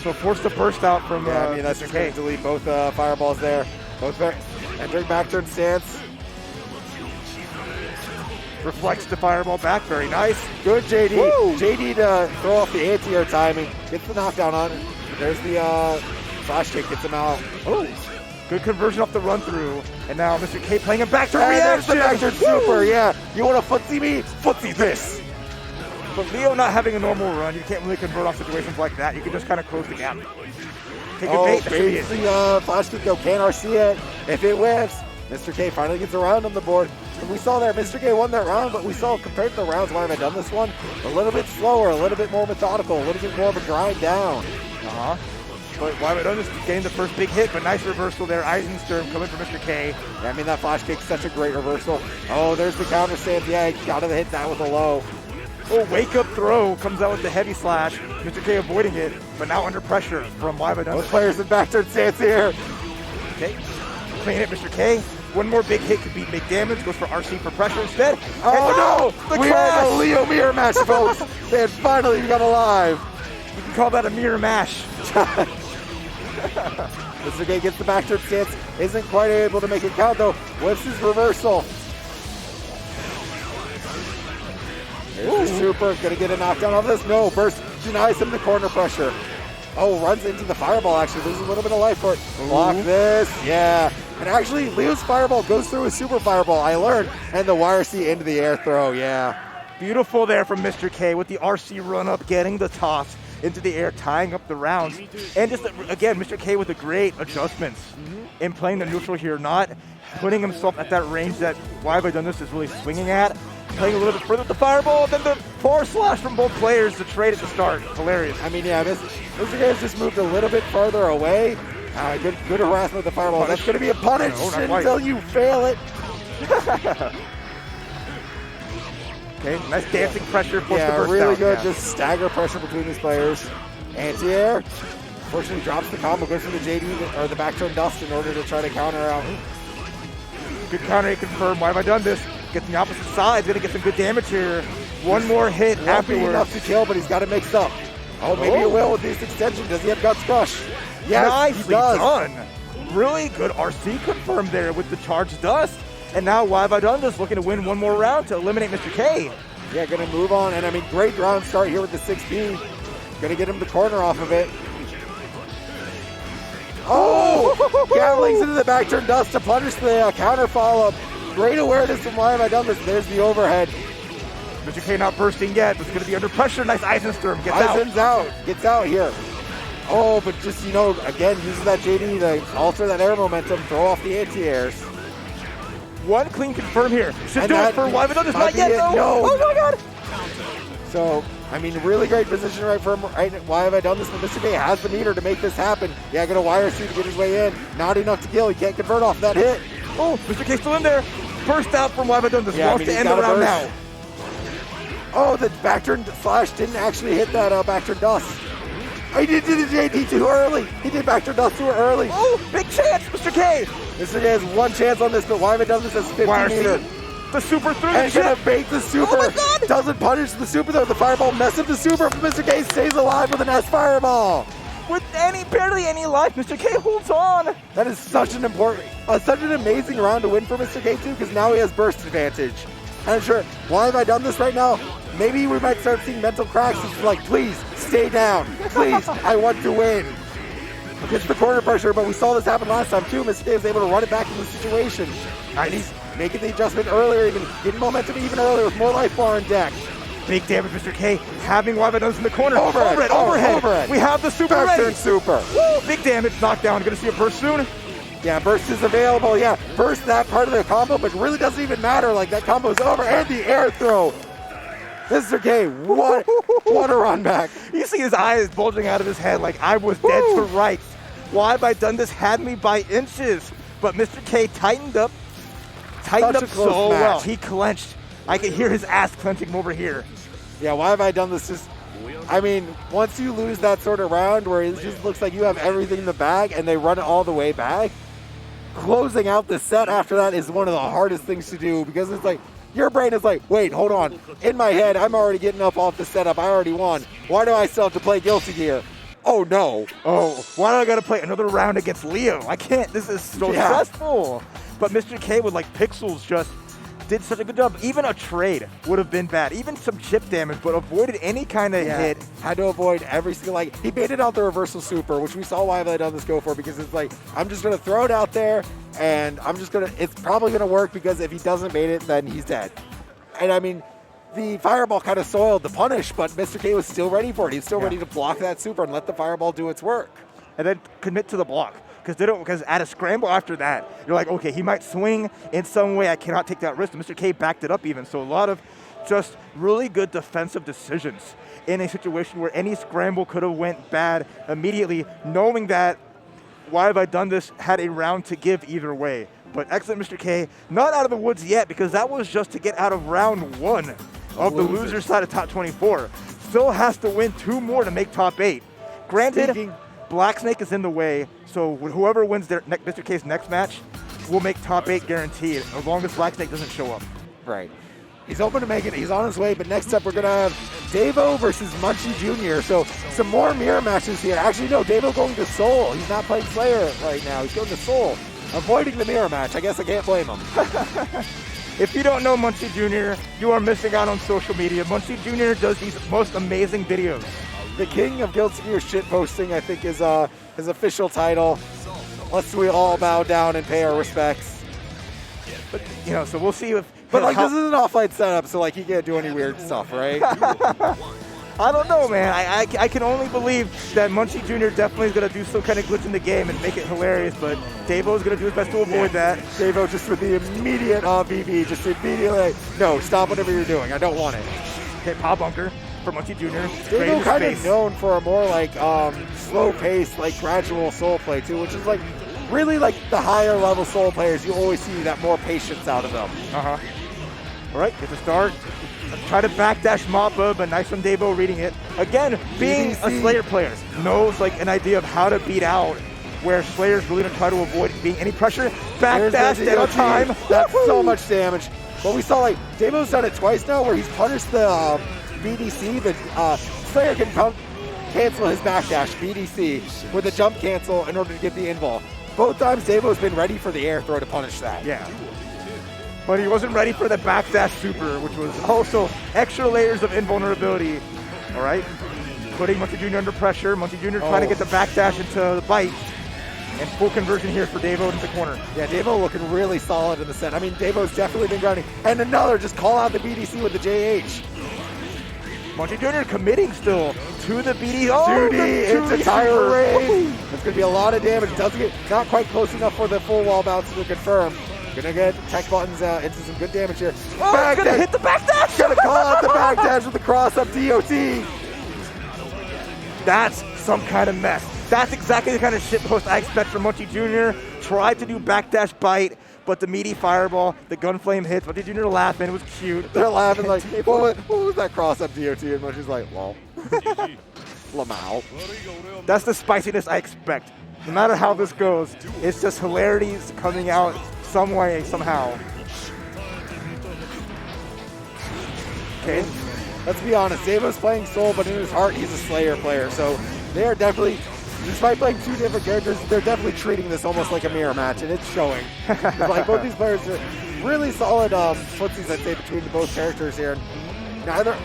So forced to burst out from I mean, that's just going to delete both fireballs there. Both entering back turn stance. Reflects the fireball back. Very nice. Good JD. Woo! JD to throw off the anti-air timing. Gets the knockdown on it. There's the flash kick. Gets him out. Oh, good conversion off the run through. And now Mr. K playing a back turn And reaction. there's the back turn super. Yeah. You want to footsie me? Footsie this. But Leo not having a normal run, you can't really convert off situations like that. You can just kind of close the gap. Take a bait. Baits the flash kick though. Can't RC it. If it whiffs, Mr. K finally gets around on the board. And we saw there, Mr. K won that round, but we saw compared to the rounds, why have I done this one? A little bit slower, a little bit more methodical, a little bit more of a grind down. But why have I done this? Getting the first big hit, but nice reversal there. Eisenstern coming for Mr. K. Yeah, I mean, that flash kick's such a great reversal. Oh, there's the counter stance. Yeah, he got to hit that with a low. Oh, wake up throw comes out with the heavy slash. Mr. K avoiding it, but now under pressure from why have I done Both this? players in back turn stance here. Okay, clean hit Mr. K. One more big hit could be big damage. Goes for RC for pressure instead. Oh no! We had a Leo mirror match, folks. They had finally become alive. You can call that a mirror mash. Mr. K gets the back turn stance. Isn't quite able to make it count though. Whips his reversal. There's the super. Gonna get a knockdown on this. No, burst denies him the corner pressure. Oh, runs into the fireball actually. Loses a little bit of life for it. Block this. Yeah. And actually, Leo's fireball goes through his super fireball, I learned. And the YRC into the air throw, yeah. Beautiful there from Mr. K with the RC run up, getting the toss into the air, tying up the rounds. And just, again, Mr. K with the great adjustments in playing the neutral here, not putting himself at that range that why have I done this is really swinging at. Playing a little bit further with the fireball, then the forward slash from both players to trade at the start. Hilarious. I mean, yeah, Mr. K has just moved a little bit farther away. Good harassment with the fireball. Punish. That's going to be a punish until you fail it. Okay, nice dancing pressure. Yeah, burst really down. good. Yeah. Just stagger pressure between these players. Anti-air. Fortunately, drops the combo, goes for the JD or the back turn dust in order to try to counter out. Good counter confirmed. Why have I done this? Gets the opposite side. Gonna get some good damage here. One more hit Won't be afterwards. enough to kill, but he's got to mix up. Oh, maybe it will with this extension. Does he have Guts Crush? Yes, Nicely he does. done. Really good RC confirmed there with the charged dust. And now why have I done this? Looking to win one more round to eliminate Mr. K. Yeah, going to move on. And I mean, great round start here with the 6P. Going to get him the corner off of it. Oh! Gatlings into the back turn dust to punish the counter follow-up. Great awareness from why have I done this? There's the overhead. Mr. K not bursting yet, but it's going to be under pressure. Nice Eisensturm. Gets out here. Oh, but just, again, uses that JD to alter that air momentum, throw off the anti-airs. One clean confirm here. Should do it for why have I done this? Not yet, though. No. Oh, my God. So, really great position right from right. Why have I done this? But Mr. K has the meter to make this happen. Yeah, going to wire suit to get his way in. Not enough to kill. He can't convert off that hit. Oh, Mr. K still in there. Burst out from why have I done this? Wants to end the round now. Oh, the back turn slash didn't actually hit that back turn dust. Oh, he did the JD too early. He did back turn dust too early. Oh, big chance, Mr. K. Mr. K has one chance on this, but why have I done this as 50 meter? The super through and the gonna bait the super. Oh my God. Doesn't punish the super though. The fireball messed up the super. Mr. K stays alive with an S fireball. With barely any life, Mr. K holds on. That is such an amazing round to win for Mr. K too, because now he has burst advantage. And sure, why have I done this right now? Maybe we might start seeing mental cracks. It's like, please stay down. Please, I want to win. It's the corner pressure, but we saw this happen last time too. Mr. K was able to run it back in the situation. And he's making the adjustment earlier, even getting momentum even earlier with more life bar on deck. Big damage, Mr. K. Having Wabadones in the corner. Overhead. We have the super ready. Turn super. Woo, big damage, knockdown. Gonna see a burst soon. Yeah, burst is available. Yeah, burst that part of the combo, but really doesn't even matter. Like that combo's over, and the air throw. Mr. K, what a run back. You see his eyes bulging out of his head like I was dead to rights. Why have I done this? Had me by inches. But Mr. K tightened up so well. He clenched. I could hear his ass clenching over here. Yeah, why have I done this? Once you lose that sort of round where it just looks like you have everything in the bag and they run it all the way back, closing out the set after that is one of the hardest things to do, because it's like, your brain is like, wait, hold on. In my head, I'm already getting up off the setup. I already won. Why do I still have to play Guilty Gear? Oh, no. Oh, why do I got to play another round against Leo? I can't. This is so stressful. But Mr. K with pixels just did such a good job. Even a trade would have been bad. Even some chip damage, but avoided any kind of hit. Had to avoid every single, he baited out the reversal super, which we saw why I done this go for, because it's like, I'm just going to throw it out there, and it's probably going to work, because if he doesn't bait it, then he's dead. And the fireball kind of soiled the punish, but Mr. K was still ready for it. He's still ready to block that super and let the fireball do its work. And then commit to the block. Because at a scramble after that, you're like, okay, he might swing in some way. I cannot take that risk. And Mr. K backed it up even. So a lot of just really good defensive decisions in a situation where any scramble could have went bad immediately, knowing that why have I done this had a round to give either way. But excellent Mr. K, not out of the woods yet, because that was just to get out of round 1 of the loser side of top 24. Still has to win 2 more to make top 8. Granted, Black Snake is in the way, so whoever wins Mr. K's next match will make top 8 guaranteed, as long as Black Snake doesn't show up. Right. He's hoping to make it. He's on his way, but next up we're going to have Devo versus Munchie Jr. So some more mirror matches here. Actually, no, Devo going to Soul. He's not playing Slayer right now. He's going to Soul, avoiding the mirror match. I guess I can't blame him. If you don't know Munchie Jr., you are missing out on social media. Munchie Jr. does these most amazing videos. The king of Guilty Gear shit posting, I think, is his official title. We all bow down and pay our respects. But so we'll see if. But this is an offline setup, so he can't do any weird stuff, right? I don't know, man. I can only believe that Munchie Jr. definitely is going to do some kind of glitch in the game and make it hilarious, but Devo is going to do his best to avoid that. Devo just with the immediate VB, just immediately, no, stop whatever you're doing. I don't want it. Okay, Pop Bunker for Munchie Jr. Devo kind of known for a more slow-paced, gradual soul play too, which is really the higher level soul players. You always see that more patience out of them. All right, get the start. Try to backdash Mappa, but nice from Devo reading it. Again, being a Slayer player, knows an idea of how to beat out where Slayer's really going to try to avoid being any pressure. Backdash dead on time. That's so much damage. But we saw Devo's done it twice now where he's punished the BDC. The Slayer can cancel his backdash BDC with a jump cancel in order to get the invul. Both times Devo's been ready for the air throw to punish that. Yeah. But he wasn't ready for the backdash super, which was also extra layers of invulnerability. All right. Putting Munchie Jr. under pressure. Munchie Jr. trying to get the backdash into the bite. And full conversion here for Devo into the corner. Yeah, Devo looking really solid in the set. I mean, Devo's definitely been grinding. And another, just call out the BDC with the JH. Munchie Jr. committing still to the BD. Oh, 2D into tire raid. That's going to be a lot of damage. Doesn't get, not quite close enough for the full wall bounce to confirm. Gonna get tech buttons into some good damage here. Oh, gonna hit the backdash. Gonna call out the backdash with the cross up DOT. That's some kind of mess. That's exactly the kind of shitpost I expect from Munchie Jr. Tried to do backdash bite, but the meaty fireball, the gunflame hits. Munchie Jr. laughing, it was cute. They're laughing like, what was that cross up DOT? And Munchie's like, well, Lamau. That's the spiciness I expect. No matter how this goes, it's just hilarities coming out some way, somehow. Okay. Let's be honest, Devo's playing Soul, but in his heart, he's a Slayer player. So they are definitely, despite playing two different characters, they're definitely treating this almost like a mirror match, and it's showing. Like both these players are really solid footsies, I'd say, between both characters here.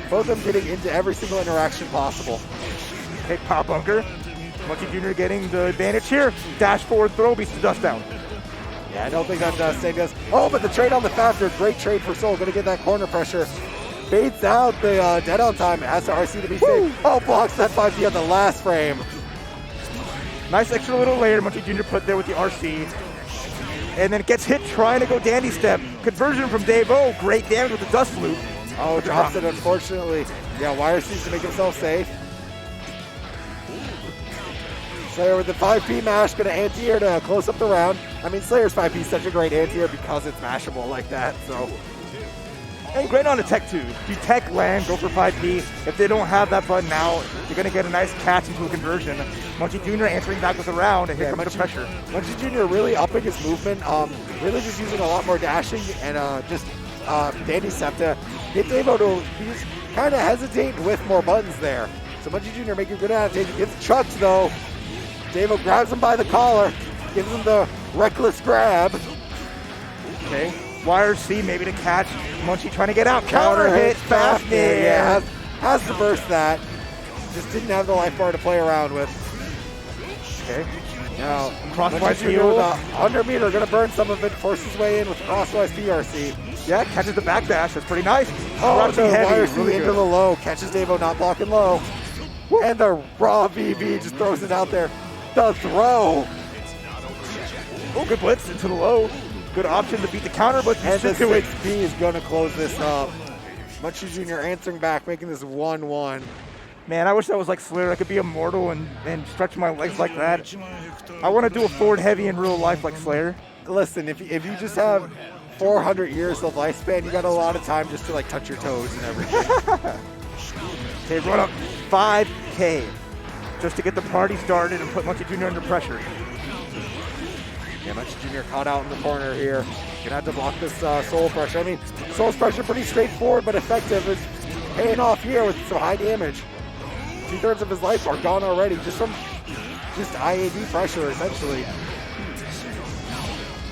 Both of them getting into every single interaction possible. Okay, pop bunker. Munchie Jr. getting the advantage here. Dash forward throw beats the dust down. Yeah, I don't think that staying us. Oh, but the trade on the Factor, great trade for Soul. Gonna get that corner pressure. Baits out the dead on time. Has to RC to be safe. Oh, blocks that 5D on the last frame. Nice extra little layer Munchie Jr. put there with the RC. And then gets hit trying to go dandy step. Conversion from Devo. Great damage with the dust loop. Oh, drops it unfortunately. Yeah, Wire seems to make himself safe. Slayer with the 5P mash, gonna anti-air to close up the round. I mean, Slayer's 5P is such a great anti-air because it's mashable like that, so. And great on the tech too. You tech land, go for 5P. If they don't have that button out, you're gonna get a nice catch into a conversion. Munchie Jr. answering back with the round, and here comes the pressure. Munchie Jr. really upping his movement, really just using a lot more dashing and just dandy step to get Devo to just kind of hesitate with more buttons there. So Munchie Jr. making good adaptation. Gets chucked though. Devo grabs him by the collar, gives him the reckless grab. Okay, Wire C maybe to catch. Munchie trying to get out. Counter hit, fast near. Yeah, has to burst that. Just didn't have the life bar to play around with. Okay. Now, crosswise heal. 100 meter, gonna burn some of it, force his way in with crosswise PRC. Yeah, catches the backdash, that's pretty nice. Oh, the Wire C really into the low, catches Devo not blocking low. Woo. And the raw VV just throws it out there. The throw. Oh, good blitz into the low. Good option to beat the counter, but and the 6P is going to close this up. Munchie Jr. answering back, making this 1-1. Man, I wish that was like Slayer. I could be immortal and stretch my legs like that. I want to do a forward heavy in real life like Slayer. Listen, if you just have 400 years of lifespan, you got a lot of time just to like touch your toes and everything. Okay, run up 5K. Just to get the party started and put Munchie Jr. under pressure. Yeah, Munchie Jr. caught out in the corner here. Gonna have to block this Soul pressure. I mean, Soul's pressure pretty straightforward but effective. It's paying off here with some high damage. 2/3 of his life are gone already just from IAD pressure essentially.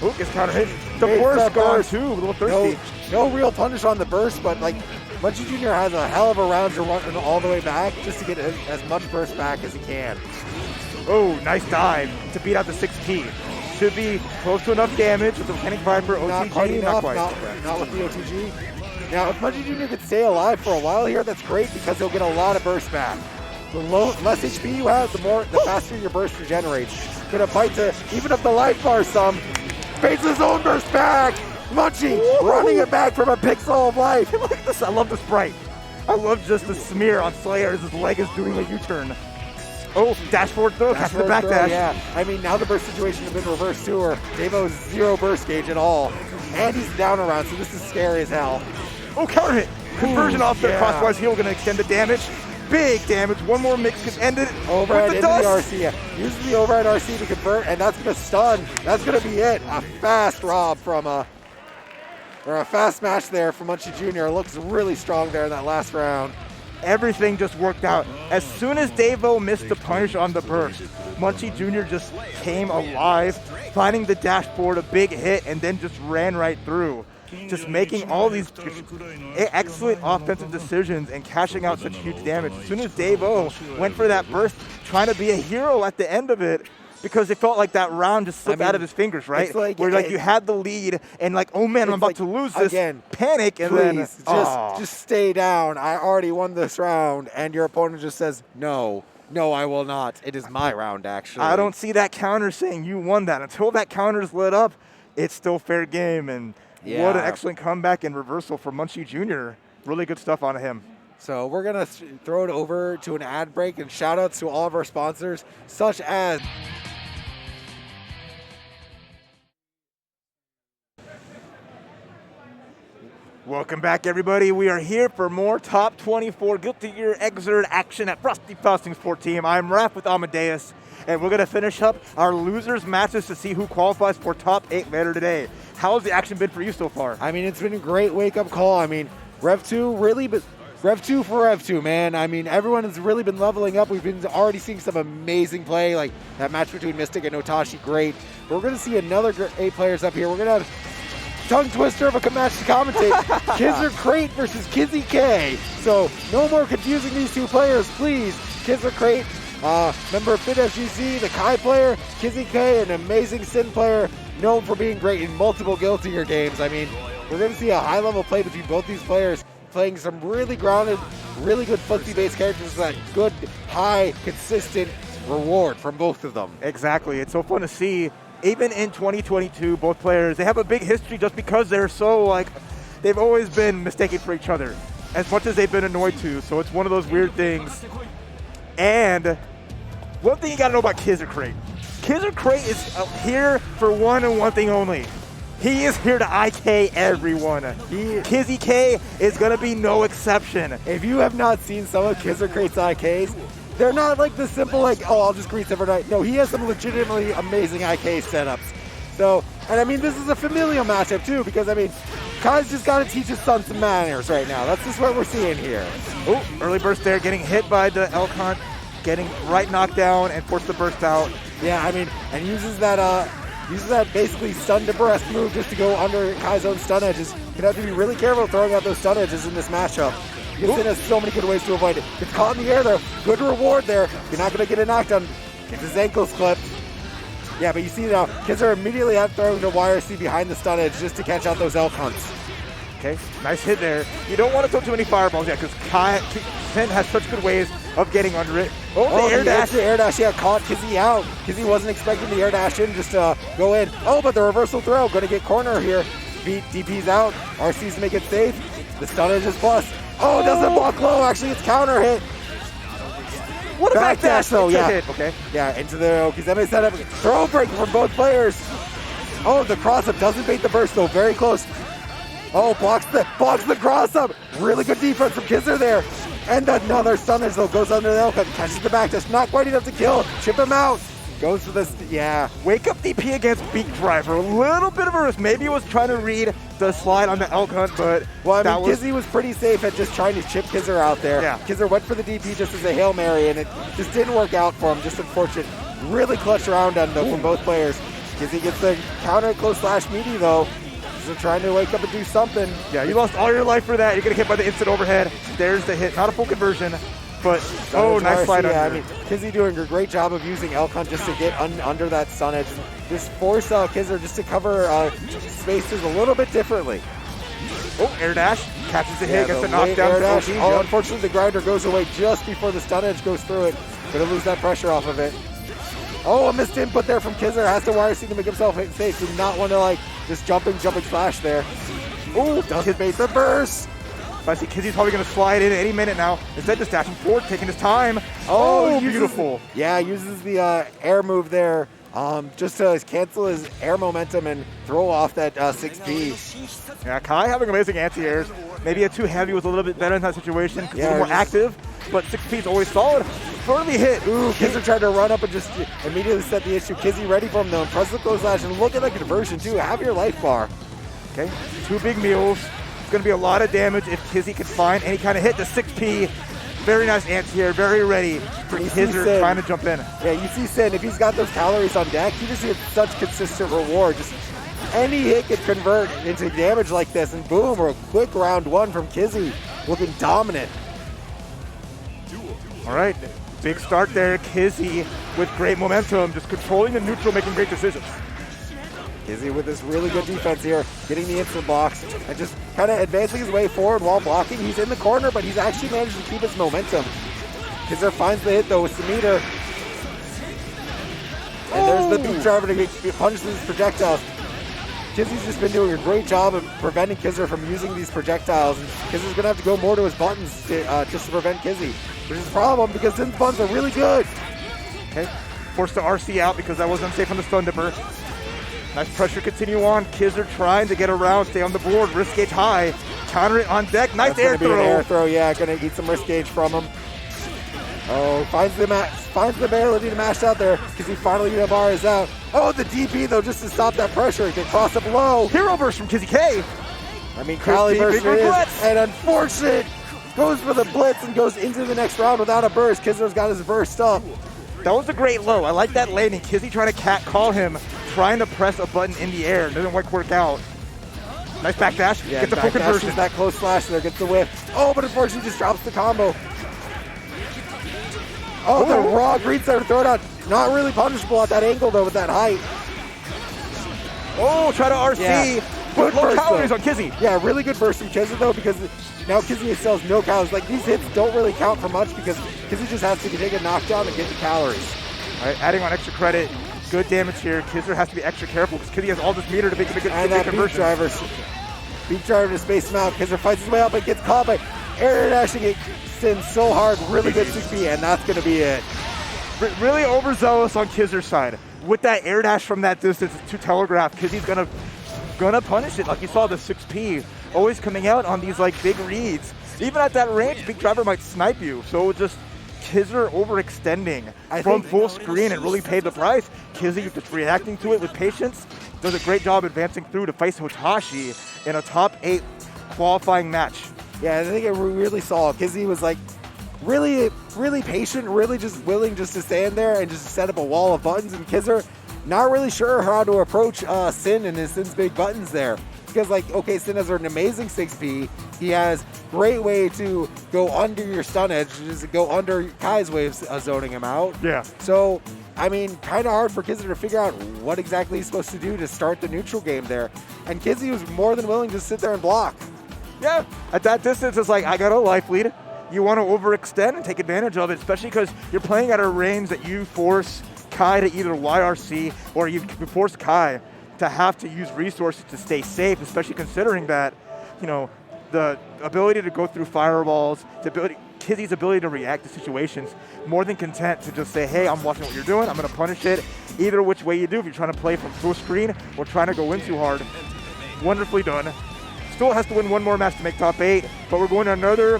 Oh, gets counter hit. The burst gone too, a little thirsty. No real punish on the burst, but like Munchie Jr. has a hell of a round to run all the way back just to get as much burst back as he can. Oh, nice dive to beat out the 6P. Should be close to enough damage with the Mechanic Viper OTG. Not quite enough, not with the OTG. Now, if Munchie Jr. could stay alive for a while here, that's great because he'll get a lot of burst back. The less HP you have, the faster your burst regenerates. Gonna fight to even up the life bar some. Faces his own burst back. Munchie running it back from a pixel of life. Look at this. I love the sprite. I love just the smear on Slayer as his leg is doing a U-turn. Oh, dash forward throw, catch the backdash. Yeah, I mean, now the burst situation has been reversed to her. Devo's 0 burst gauge at all. And he's down around, so this is scary as hell. Oh, counter hit. Conversion off the crosswise heal, gonna extend the damage. Big damage. One more mix can end it. Overhead into the RC. Yeah. Uses the overhead RC to convert, and that's gonna stun. That's gonna be it. A fast rob from or a fast match there from Munchie Jr. Looks really strong there in that last round. Everything just worked out. As soon as Devo missed the punish on the burst, Munchie Jr. just came alive, finding the dash forward, a big hit, and then just ran right through. Just making all these excellent offensive decisions and cashing out such huge damage. As soon as Devo went for that burst, trying to be a hero at the end of it, because it felt like that round just slipped out of his fingers, right? Like, where like you had the lead and like, oh man, I'm about to lose this. Again, panic, and please, then just stay down. I already won this round, and your opponent just says, no, I will not. It is my round, actually. I don't see that counter saying you won that. Until that counter is lit up, it's still fair game, and what an excellent comeback and reversal for Munchie Jr. Really good stuff on him. So we're going to throw it over to an ad break, and shout outs to all of our sponsors, such as Welcome back, everybody. We are here for more Top 24 Guilty Gear XIV action at Frosty Faustings 4 Team. I'm Raph with Amadeus, and we're going to finish up our losers matches to see who qualifies for Top 8 later today. How has the action been for you so far? I mean, it's been a great wake-up call. I mean, Rev2 really, but Rev2 for Rev2, man. I mean, everyone has really been leveling up. We've been already seeing some amazing play, like that match between Mystic and Hitashi, great. But we're going to see another 8 players up here. We're going to have tongue twister of a match to commentate. Kizzer Crate versus Kizzy K. So no more confusing these two players, please. Kizzer Crate, member of Fit SGC, the Kai player. Kizzy K, an amazing Sin player, known for being great in multiple Guilty Gear games. I mean, we're going to see a high-level play between both these players, playing some really grounded, really good footsie-based characters with that good, high, consistent reward from both of them. Exactly. It's so fun to see. Even in 2022, both players, they have a big history just because they're so, like, they've always been mistaken for each other, as much as they've been annoyed to. So it's one of those weird things. And one thing you got to know about Kizzer Crate. Kizzer Crate is here for one and one thing only. He is here to IK everyone. Kizzy K is going to be no exception. If you have not seen some of Kizzer Crate's IKs, they're not like the simple, like, oh, I'll just greet every night. No, he has some legitimately amazing IK setups. So, and I mean, this is a familial matchup too, because I mean, Kai's just got to teach his son some manners right now. That's just what we're seeing here. Oh, early burst there, getting hit by the Elcon, getting right knocked down and forced the burst out. Yeah, I mean, and uses that basically stun to breast move just to go under Kai's own stun edges. You're gonna have to be really careful throwing out those stun edges in this matchup. Sin has so many good ways to avoid it. It's caught in the air there. Good reward there. You're not going to get a knockdown. Gets his ankles clipped. Yeah, but you see now, Kizzer immediately had thrown to YRC behind the stun edge just to catch out those Elcons. Okay, nice hit there. You don't want to throw too many fireballs yet because Sin has such good ways of getting under it. Oh, the air dash. The air dash, yeah, caught Kizzy out. Kizzy wasn't expecting the air dash in, just go in. Oh, but the reversal throw. Going to get corner here. DP's out. RC's make it safe. The stun edge is plus. Oh, doesn't block low. Actually, it's counter hit. What a back dash, though. Yeah. Hit. Okay. Yeah, into the Okizeme setup. Throw break from both players. Oh, the cross up doesn't bait the burst though. Very close. Oh, blocks the cross up. Really good defense from Kizzer there. And another stun though goes under the Elka. Catches the back dash. Not quite enough to kill. Chip him out. Goes for this, yeah. Wake up DP against Beak Driver. A little bit of a risk. Maybe he was trying to read the slide on the elk hunt, but well, I mean, Kizzy was pretty safe at just trying to chip Kizzer out there. Yeah. Kizzer went for the DP just as a Hail Mary, and it just didn't work out for him. Just unfortunate. Really clutch round end, though, from both players. Kizzy gets the counter close slash meaty, though. Just trying to wake up and do something. Yeah, you lost all your life for that. You're going to get hit by the instant overhead. There's the hit. Not a full conversion. But, oh, nice slide under. I mean, Kizzy doing a great job of using Elcon just to get under that stun edge. Just force Kizzer just to cover spaces a little bit differently. Oh, air dash. Catches the hit, gets the knockdown. Air dash. Oh, unfortunately, the grinder goes away just before the stun edge goes through it. Gonna lose that pressure off of it. Oh, a missed input there from Kizzer. Has to YRC to make himself safe. Do not want to, like, just jumping flash there. Oh, doesn't bait the burst. I see Kizzy's probably going to slide in any minute now. Instead, just dashing forward, taking his time. Oh, beautiful. Uses the air move there just to cancel his air momentum and throw off that 6P. Yeah, Kai having amazing anti-airs. Maybe a 2 heavy was a little bit better in that situation because he's more active, but 6P is always solid. Firmly hit. Ooh, Kizzer tried to run up and just immediately set the issue. Kizzy ready for him though. Press the close slash and look at the conversion too. Have your life bar. Okay, 2 big meals. It's going to be a lot of damage if Kizzy can find any kind of hit. The 6P, very nice anti-air, very ready for Kizzer trying to jump in. Yeah, you see Sin, if he's got those calories on deck, he just gets such consistent reward. Just any hit can convert into damage like this, and boom, or a quick round 1 from Kizzy, looking dominant. All right, Big start there. Kizzy with great momentum, just controlling the neutral, making great decisions. Kizzy with this really good defense here, getting the instant blocks and just kind of advancing his way forward while blocking. He's in the corner, but he's actually managed to keep his momentum. Kizzer finds the hit though with the meter. And there's the beat driver to get punished with his projectiles. Kizzy's just been doing a great job of preventing Kizzer from using these projectiles. And Kizzer's going to have to go more to his buttons just to prevent Kizzy, which is a problem because Sin's buttons are really good. Okay, forced to RC out because that was unsafe on the stun dipper. Nice pressure continue on. Kizzer trying to get around, stay on the board, risk gauge high, counter it on deck. Nice That's air gonna be throw. An air throw, yeah, gonna eat some risk gauge from him. Oh, finds the ability to mash out there because he finally bars out. Oh, the DP though, just to stop that pressure. Get cross up low. Hero burst from Kizzy K. I mean, Crowley burst it is, and unfortunate. Goes for the blitz and goes into the next round without a burst. Kizzer's got his burst up. That was a great low. I like that landing. Kizzy trying to cat call him, trying to press a button in the air. Doesn't quite work out. Nice backdash. Yeah, Get the full conversion. That close slash there, gets the whip. Oh, but unfortunately just drops the combo. Oh, the raw green side throw it out. Not really punishable at that angle though with that height. Oh, try to RC. Yeah. Good low burst, calories though. on Kizzy. Yeah, really good burst from Kizzy though because now Kizzy sells no calories. Like these hits don't really count for much because Kizzy just has to take a knockdown and get the calories. All right, adding on extra credit. Good damage here. Kizzer has to be extra careful because Kizzy has all this meter to make a good and that conversion. Beat driver to space him out. Kizzer fights his way up and gets caught by air dashing it Sin so hard. Really good 6B, and that's going to be it. Really overzealous on Kizzer's side. With that air dash from that distance to telegraph, Kizzy's gonna punish it. Like you saw the 6P always coming out on these like big reads. Even at that range, Big Driver might snipe you. So just Kizzer overextending from full screen and really paid the price. Kizzy just reacting to it with patience. Does a great job advancing through to face Hitashi in a top 8 qualifying match. Yeah, I think it really saw Kizzy was like really patient, really just willing just to stand there and just set up a wall of buttons. And Kizzer not really sure how to approach Sin and Sin's big buttons there. Because like, okay, Sin has an amazing 6P. He has great way to go under your stun edge, just go under Kai's waves, zoning him out. Yeah. So, I mean, kind of hard for Kizzy to figure out what exactly he's supposed to do to start the neutral game there. And Kizzy was more than willing to sit there and block. Yeah, at that distance, it's like, I got a life lead. You want to overextend and take advantage of it, especially because you're playing at a range that you force Kai to either YRC or you force Kai to have to use resources to stay safe, especially considering that, you know, the ability to go through fireballs, Kizzy's ability to react to situations, more than content to just say, hey, I'm watching what you're doing, I'm going to punish it, either which way you do, if you're trying to play from full screen or trying to go in too hard. Wonderfully done. Still has to win one more match to make top 8, but we're going to another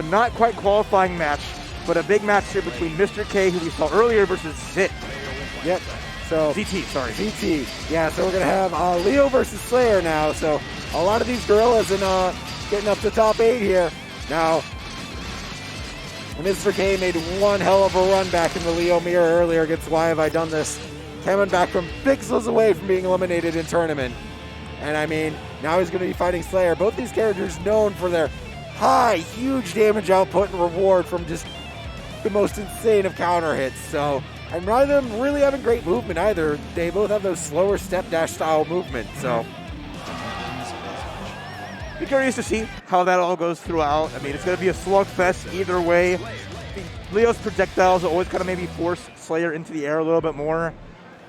not quite qualifying match, but a big match here between Mr. K, who we saw earlier, versus Zit. Yep. So ZT, sorry. ZT. Yeah, so we're going to have Leo versus Slayer now. So a lot of these gorillas and getting up to top 8 here. Now, Mr. K made one hell of a run back in the Leo mirror earlier against Why Have I Done This. Coming back from pixels away from being eliminated in tournament. And I mean, now he's going to be fighting Slayer. Both these characters known for their high, huge damage output and reward from just the most insane of counter hits. So, and neither of them really having great movement either. They both have those slower step dash style movement. So, be curious to see how that all goes throughout. I mean, it's going to be a slugfest either way. Leo's projectiles always kind of maybe force Slayer into the air a little bit more.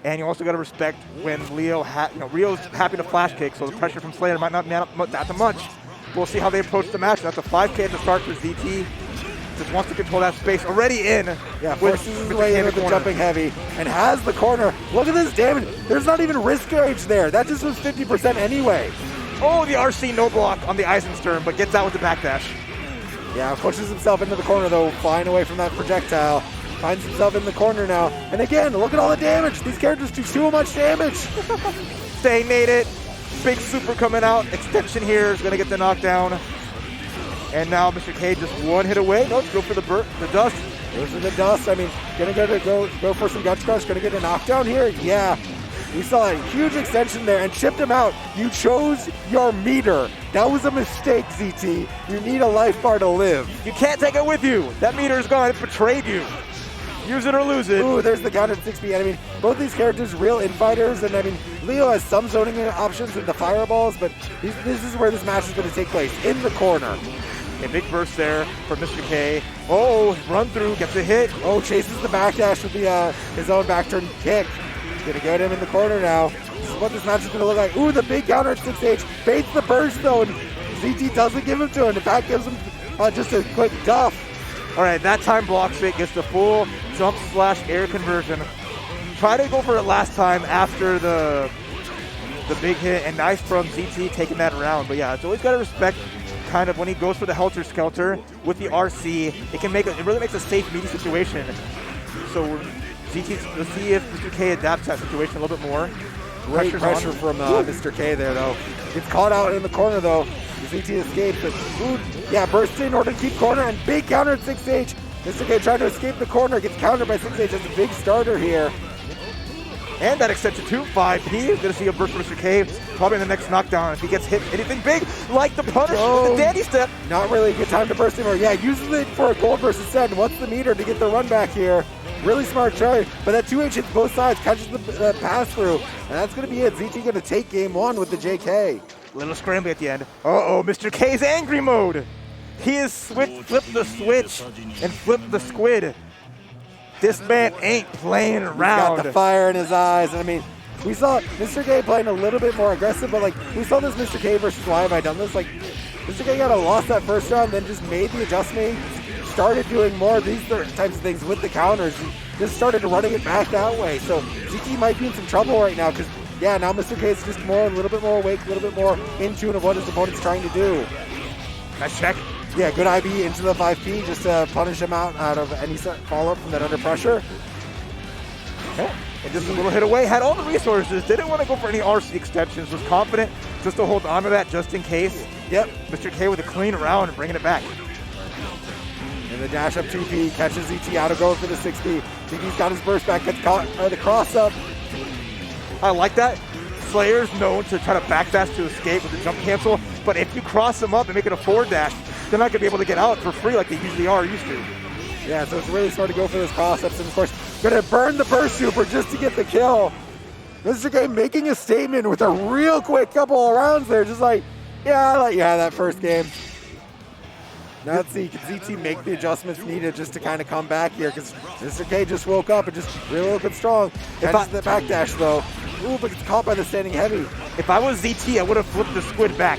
And you also got to respect when Leo's happy to flash kick, so the pressure from Slayer might not be that much. We'll see how they approach the match. That's a 5K at the start for ZT. Just wants to control that space. Already in. Yeah, forces his way in with the jumping heavy and has the corner. Look at this damage. There's not even risk gauge there. That just was 50% anyway. Oh, the RC no block on the Eisenstern, but gets out with the backdash. Yeah, pushes himself into the corner though, flying away from that projectile. Finds himself in the corner now. And again, look at all the damage. These characters do too much damage. They made it. Big super coming out. Extension here is going to get the knockdown. And now Mr. K just one hit away. No, go for the dust. Goes for the dust. I mean, gonna go for some Guts Crush. Gonna get a knockdown here. Yeah. We saw a huge extension there and chipped him out. You chose your meter. That was a mistake, ZT. You need a life bar to live. You can't take it with you. That meter is gone. It betrayed you. Use it or lose it. Ooh, there's the counter at 6B. And I mean, both these characters real infighters, and I mean, Leo has some zoning options with the fireballs, but this is where this match is going to take place, in the corner. A big burst there for Mr. K. Oh, run through, gets a hit. Oh, chases the backdash with the his own back turn kick. Gonna get him in the corner now. This is what this match is gonna look like. Ooh, the big counter at 6H. Baits the burst though, and ZT doesn't give him to him. In fact, gives him just a quick duff. All right, that time blocks it, gets the full jump slash air conversion. Try to go for it last time after the big hit, and nice from ZT taking that around. But yeah, it's always got to respect kind of when he goes for the Helter Skelter with the RC. It really makes a safe meaty situation. So ZT, let's see if Mr. K adapts that situation a little bit more. Great pressure from Mr. K there though. Gets caught out in the corner though. ZT escapes, but ooh, yeah, bursts in order to keep corner, and big counter at 6H. Mr. K trying to escape the corner, gets countered by 6H. That's a big starter here. And that extension to 5P. Gonna see a burst from Mr. K probably in the next knockdown if he gets hit anything big like the punish with the dandy step. Not really a good time to burst him, or yeah, uses it for a gold versus set. What's the meter to get the run back here? Really smart try, but that 2H hits both sides, catches the pass through, and that's gonna be it. ZT gonna take game one with the JK. Little scrambly at the end. Uh-oh, Mr. K's angry mode. He has flipped the switch and flipped the squid. This man ain't playing around. He's got the fire in his eyes. I mean, we saw Mr. K playing a little bit more aggressive, but like we saw this Mr. K versus why have I done this? Like Mr. K got a loss that first round, then just made the adjustment, started doing more of these types of things with the counters, and just started running it back that way. So ZT might be in some trouble right now because yeah, now Mr. K is just a little bit more awake, a little bit more in tune of what his opponent's trying to do. Nice check. Yeah, good IB into the 5P just to punish him out of any follow-up from that under pressure. Okay. And just a little hit away. Had all the resources. Didn't want to go for any RC extensions. Was confident just to hold on to that just in case. Yep. Mr. K with a clean round and bringing it back. And the dash up 2P catches ZT out of going for the 6P. ZT's got his burst back, gets caught the cross up. I like that. Slayer's known to try to backdash to escape with the jump cancel, but if you cross them up and make it a forward dash, they're not going to be able to get out for free like they usually are used to. Yeah, so it's really smart to go for those cross-ups, and of course, going to burn the burst super just to get the kill. Mr. K making a statement with a real quick couple of rounds there, just like, yeah, I let you have that first game. Now let's see, can ZT make the adjustments needed just to kind of come back here, because Mr. K just woke up and just really looking strong. Catches the backdash though. Ooh, but gets caught by the standing heavy. If I was ZT, I would have flipped the squid back.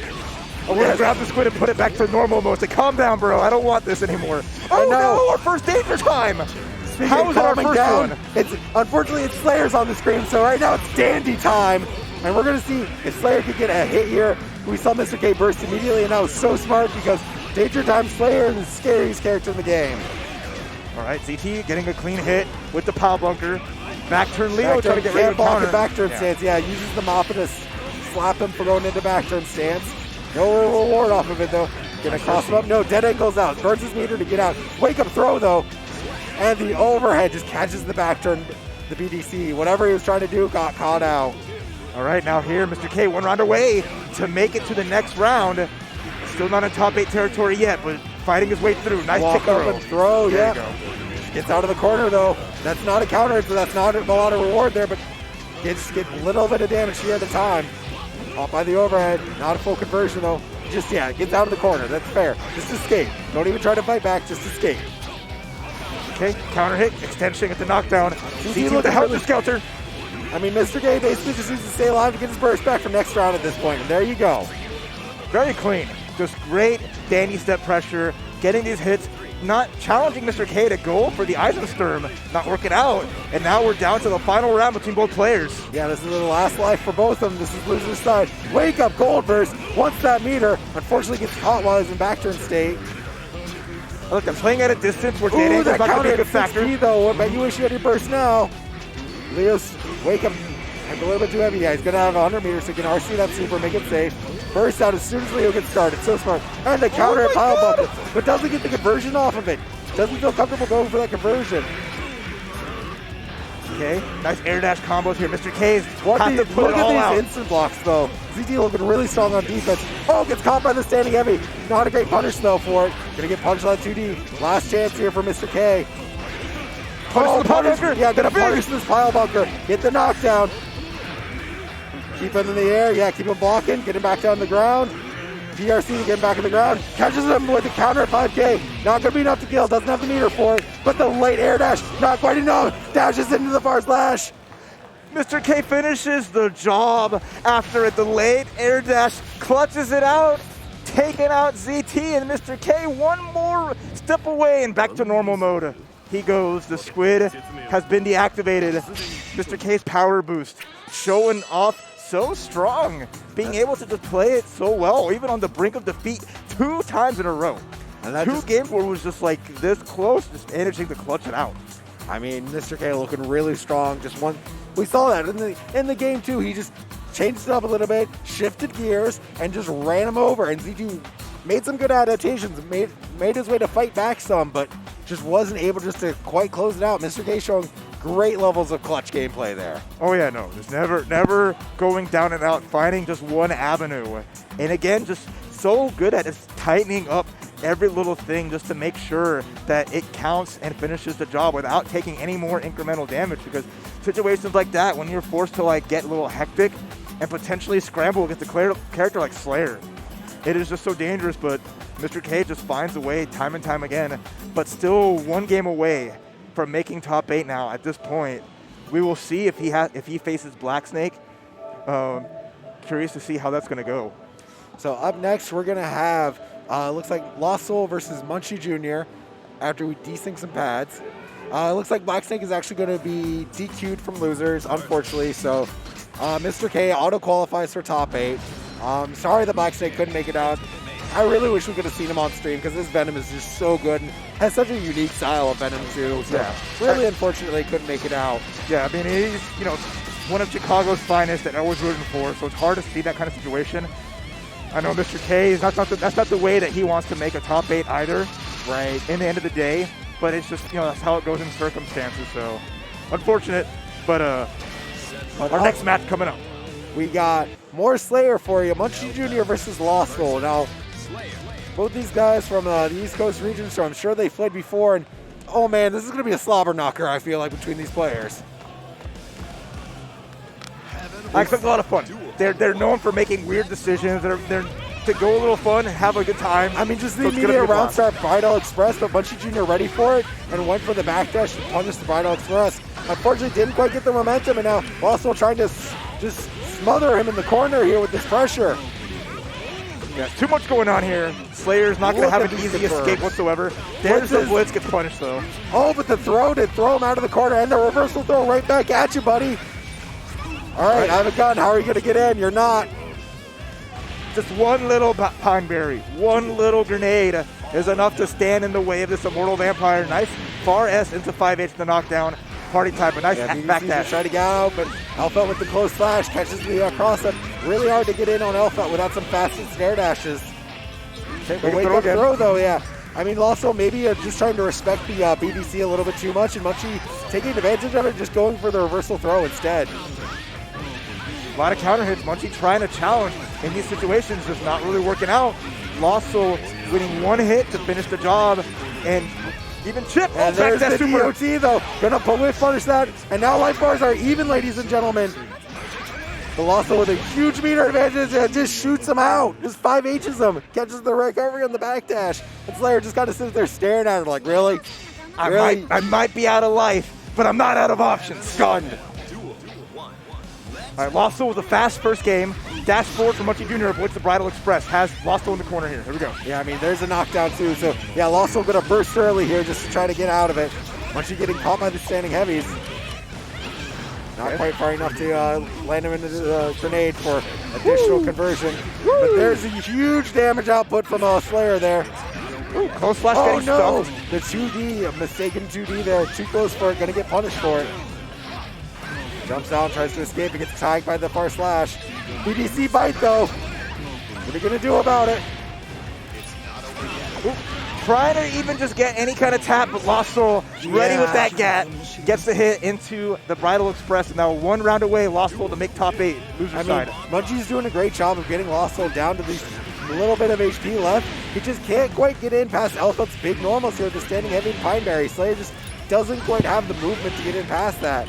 I would have grabbed the squid and put it back to normal mode. Say, calm down, bro. I don't want this anymore. Oh no, our first danger time. How is it our first one? Unfortunately, it's Slayer's on the screen, so right now it's dandy time. And we're going to see if Slayer could get a hit here. We saw Mr. K burst immediately, and that was so smart because Danger Time Slayer is the scariest character in the game. All right, ZT getting a clean hit with the power bunker. Back turn Leo trying to get ready to counter. Back turn stance, yeah, uses the mop to slap him for going into back turn stance. No reward off of it though. Gonna cross him up, no, dead end goes out. Burns his meter to get out. Wake up throw though. And the overhead just catches the back turn, the BDC. Whatever he was trying to do got caught out. All right, now here, Mr. K, one round away to make it to the next round. Still not in top 8 territory yet, but fighting his way through. Nice walk kick up and throw, yeah. Gets out of the corner though. That's not a counter, so that's not a lot of reward there, but gets a little bit of damage here at a time. Caught by the overhead, not a full conversion though. Just, yeah, gets out of the corner, that's fair. Just escape. Don't even try to fight back, just escape. Okay, counter hit, extension at the knockdown. ZT with the Helter Skelter. I mean, Mr. K basically just needs to stay alive to get his burst back for next round at this point, and there you go. Very clean. Just great dandy step pressure, getting these hits, not challenging Mr. K to go for the Eisensturm, not working out. And now we're down to the final round between both players. Yeah, this is the last life for both of them. This is loser's side. Wake up, gold burst. Once that meter, unfortunately gets caught while he's in back turn state. Look, I'm playing at a distance where dead end is not going to be a good factor. Though, I bet you wish you had your burst now. Leo's wake up. A little bit too heavy. Yeah, he's going to have 100 meters, so he can RC that super, make it safe. Burst out as soon as Leo gets started. So smart. And the counter at pile bucket, but doesn't get the conversion off of it. Doesn't feel comfortable going for that conversion. Okay, nice air dash combos here. Mr. K's look at these instant blocks, though. ZT looking really strong on defense. Oh, gets caught by the standing heavy. Not a great punish, though, for it. Gonna get punched on 2D. Last chance here for Mr. K. Punish the pile bunker. Yeah, gonna punish this pile bunker. Get the knockdown. Keep him in the air. Yeah, keep him blocking. Get him back down the ground. DRC to get him back on the ground. Catches him with the counter at 5K. Not going to be enough to kill. Doesn't have the meter for it. But the late air dash, not quite enough. Dashes into the far slash. Mr. K finishes the job after a delayed air dash. Clutches it out. Taking out ZT. And Mr. K one more step away and back to normal mode. He goes. The squid has been deactivated. Mr. K's power boost showing off so strong, being able to just play it so well, even on the brink of defeat 2 times in a row. And two games where it was just like this close, just managing to clutch it out. I mean, Mr. K looking really strong. Just one, we saw that in the game too. He just changed it up a little bit, shifted gears, and just ran him over. And Z2 made some good adaptations, made his way to fight back some, but just wasn't able just to quite close it out. Mr. K showing great levels of clutch gameplay there. Oh yeah, no, just never going down and out, finding just one avenue. And again, just so good at just tightening up every little thing just to make sure that it counts and finishes the job without taking any more incremental damage, because situations like that, when you're forced to like get a little hectic and potentially scramble against a character like Slayer, it is just so dangerous. But Mr. K just finds a way time and time again, but still one game away from making top 8 now. At this point, we will see if he faces Black Snake. Curious to see how that's going to go. So up next, we're going to have, looks like Lost Soul versus Munchie Jr. after we desync some pads. It looks like Black Snake is actually going to be DQ'd from losers, unfortunately. So Mr. K auto-qualifies for top 8. Sorry that Black Snake couldn't make it out. I really wish we could have seen him on stream, because this Venom is just so good and has such a unique style of Venom too. So yeah, really unfortunately couldn't make it out. Yeah, I mean, he's one of Chicago's finest that I was rooting for, so it's hard to see that kind of situation. I know Mr. K, that's not the way that he wants to make a top 8 either, right, in the end of the day, but it's just, that's how it goes in circumstances, so unfortunate, but our next match coming up. We got more Slayer for you, Munchie Jr. versus Lost Soul. Now, both these guys from the East Coast region, so I'm sure they played before, and oh man, this is going to be a slobber knocker, I feel like, between these players. I expect a lot of fun. They're known for making weird decisions. They're to go a little fun, have a good time. I mean, just the immediate round start Bridal Express, but Munchie Jr. ready for it and went for the backdash to punish the Bridal Express. Unfortunately, didn't quite get the momentum, and now also trying to just smother him in the corner here with this pressure. Yeah, too much going on here. Slayer's not going to have an easy escape whatsoever. There's the blitz, gets punished though. Oh, but the throw did throw him out of the corner, and the reversal throw right back at you, buddy. All right, I have a gun. How are you going to get in? You're not. Just one little pine berry, one little grenade is enough to stand in the way of this immortal vampire. Nice far S into 5H the knockdown. Party type, a nice back dash. Try to get out, but Elfet with the close flash catches the cross up. Really hard to get in on Elfet without some fast snare dashes. Wake up throw though, yeah. I mean, also maybe just trying to respect the BBC a little bit too much, and Munchie taking advantage of it, just going for the reversal throw instead. A lot of counter hits. Munchie trying to challenge in these situations, just not really working out. Lost Soul winning one hit to finish the job, and even Chip. And there's the DOT though. Gonna punish that, and now life bars are even, ladies and gentlemen. The Lost Soul with a huge meter advantage and just shoots him out. Just 5H's him. Catches the recovery on the backdash. And Slayer just kind of sits there staring at him like, really? I might be out of life, but I'm not out of options. Stunned. All right, Lost Soul with a fast first game. Dash forward from Munchie Jr. avoids the Bridal Express. Has Lost Soul in the corner here. Here we go. Yeah, I mean, there's a knockdown too. So, yeah, Lost Soul going to burst early here just to try to get out of it. Munchie getting caught by the standing heavies. Not quite far enough to land him into the grenade for additional conversion. But there's a huge damage output from Slayer there. Ooh, close flash getting no! stuffed. The 2D, a mistaken 2D there. Too close for it. Going to get punished for it. Jumps out, tries to escape, and gets tagged by the far slash. BBC bite though. What are you gonna do about it? Ooh, trying to even just get any kind of tap, but Lost Soul ready with that gat. Gets the hit into the Bridal Express, and now one round away, Lost Soul to make top 8. Loser side. Munchie's doing a great job of getting Lost Soul down to these little bit of HP left. He just can't quite get in past Elfet's big normals here with the standing heavy Pineberry. Slayer just doesn't quite have the movement to get in past that.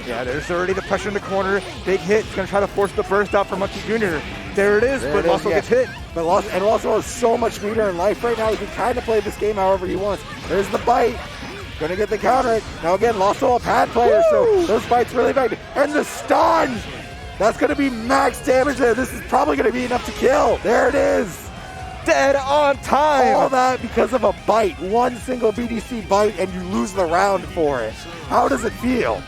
Yeah, there's already the pressure in the corner. Big hit. He's going to try to force the burst out for Munchie Jr. There it is, but Lawso gets hit. But Lawso has so much meter in life right now. He can kind of play this game however he wants. There's the bite. Going to get the counter. Now again, Lawso a pad player, so those bites really big. And the stun! That's going to be max damage there. This is probably going to be enough to kill. There it is. Dead on time. All that because of a bite. One single BDC bite and you lose the round for it. How does it feel?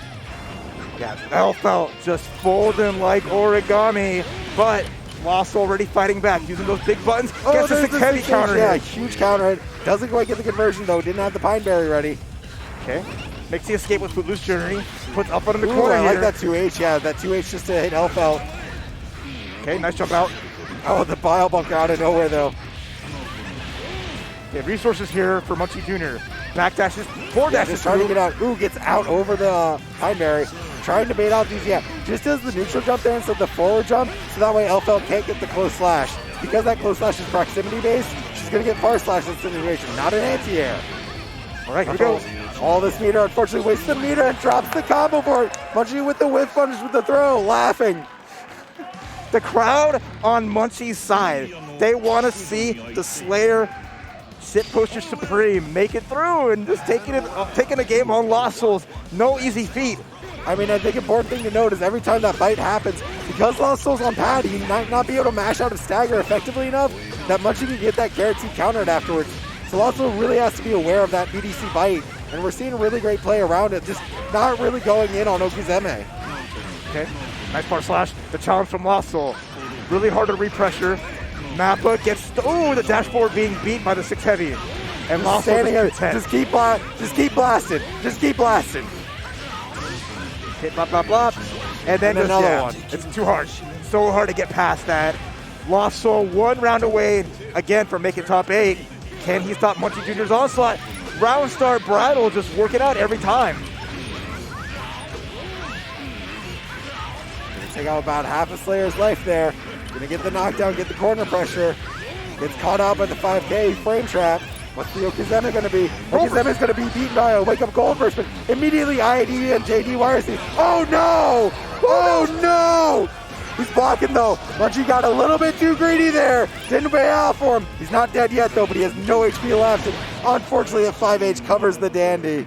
Yeah, Elfelt just folding like origami, but Lawso already fighting back, using those big buttons. Gets a 6 heavy counter hit. Yeah, huge counter hit. Doesn't quite get the conversion though. Didn't have the Pine Berry ready. Okay. Makes the escape with Footloose Journey. Puts up in the corner I like here. that 2H. Yeah, that 2H just to hit Elfelt. Okay, nice jump out. Oh, the bile bunker out of nowhere though. Okay, resources here for Munchie Jr. Back dashes, forward dashes. Just trying to get out. Ooh, gets out over the Pine Berry. Trying to bait out these, just does the neutral jump there instead of the forward jump, so that way Elfelt can't get the close slash. Because that close slash is proximity based, she's going to get far slash in this situation, not an anti-air. All right, here we go. All this meter, unfortunately, wastes the meter and drops the combo board. Munchie with the whiff punish with the throw, laughing. The crowd on Munchie's side, they want to see the Slayer Shitposter Supreme make it through, and just taking a game on Lawso's no easy feat. I mean, I think important thing to note is every time that bite happens, because Lawso's on pad, he might not be able to mash out of stagger effectively enough that Munchie can get that guaranteed countered afterwards. So Lawso really has to be aware of that BDC bite, and we're seeing a really great play around it, just not really going in on Okizeme. Okay, nice far slash. The challenge from Lawso. Really hard to repressure. Mappa gets, the dashboard being beat by the 6 heavy. And Lawso standing here, just keep blasting, just keep blasting. Hit, blah, blah, blah. And then another one. It's too hard. So hard to get past that. Lawso 1 round away again from making top 8. Can he stop Munchie Jr.'s onslaught? Round start bridle just working out every time. Gonna take out about half a Slayer's life there. Gonna get the knockdown, get the corner pressure. Gets caught out by the 5K frame trap. What's the Okizeme going to be? Okizeme's going to be beaten by a Wake Up Gold Burst, but immediately IAD and JD wires the. Oh no! Oh no! He's blocking though. Munchie got a little bit too greedy there. Didn't pay out for him. He's not dead yet though, but he has no HP left. And unfortunately, a 5H covers the dandy.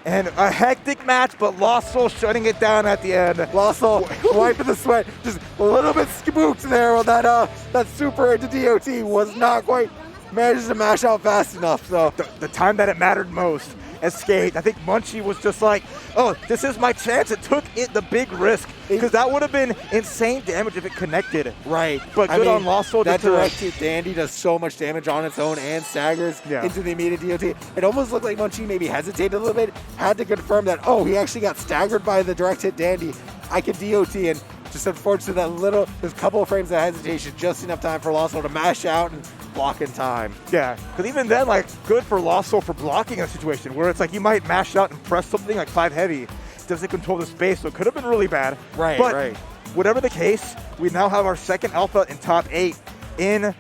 And a hectic match, but Lawso shutting it down at the end. Lawso wiping the sweat. Just a little bit spooked there when that super into DOT was not quite managed to mash out fast enough. So the time that it mattered most escaped. I think Munchie was just like, oh, this is my chance. It took the big risk because that would have been insane damage if it connected. Right. But good on Lawso. That direct hit dandy does so much damage on its own and staggers into the immediate DOT. It almost looked like Munchie maybe hesitated a little bit, had to confirm that, oh, he actually got staggered by the direct hit dandy. I can DOT, and just unfortunately there's a couple of frames of hesitation, just enough time for Lawso to mash out and block in time. Yeah, because even then, good for Lawso for blocking a situation where it's like you might mash out and press something like 5 heavy. Doesn't control the space, so it could have been really bad. Right, but whatever the case, we now have our second alpha in top 8 in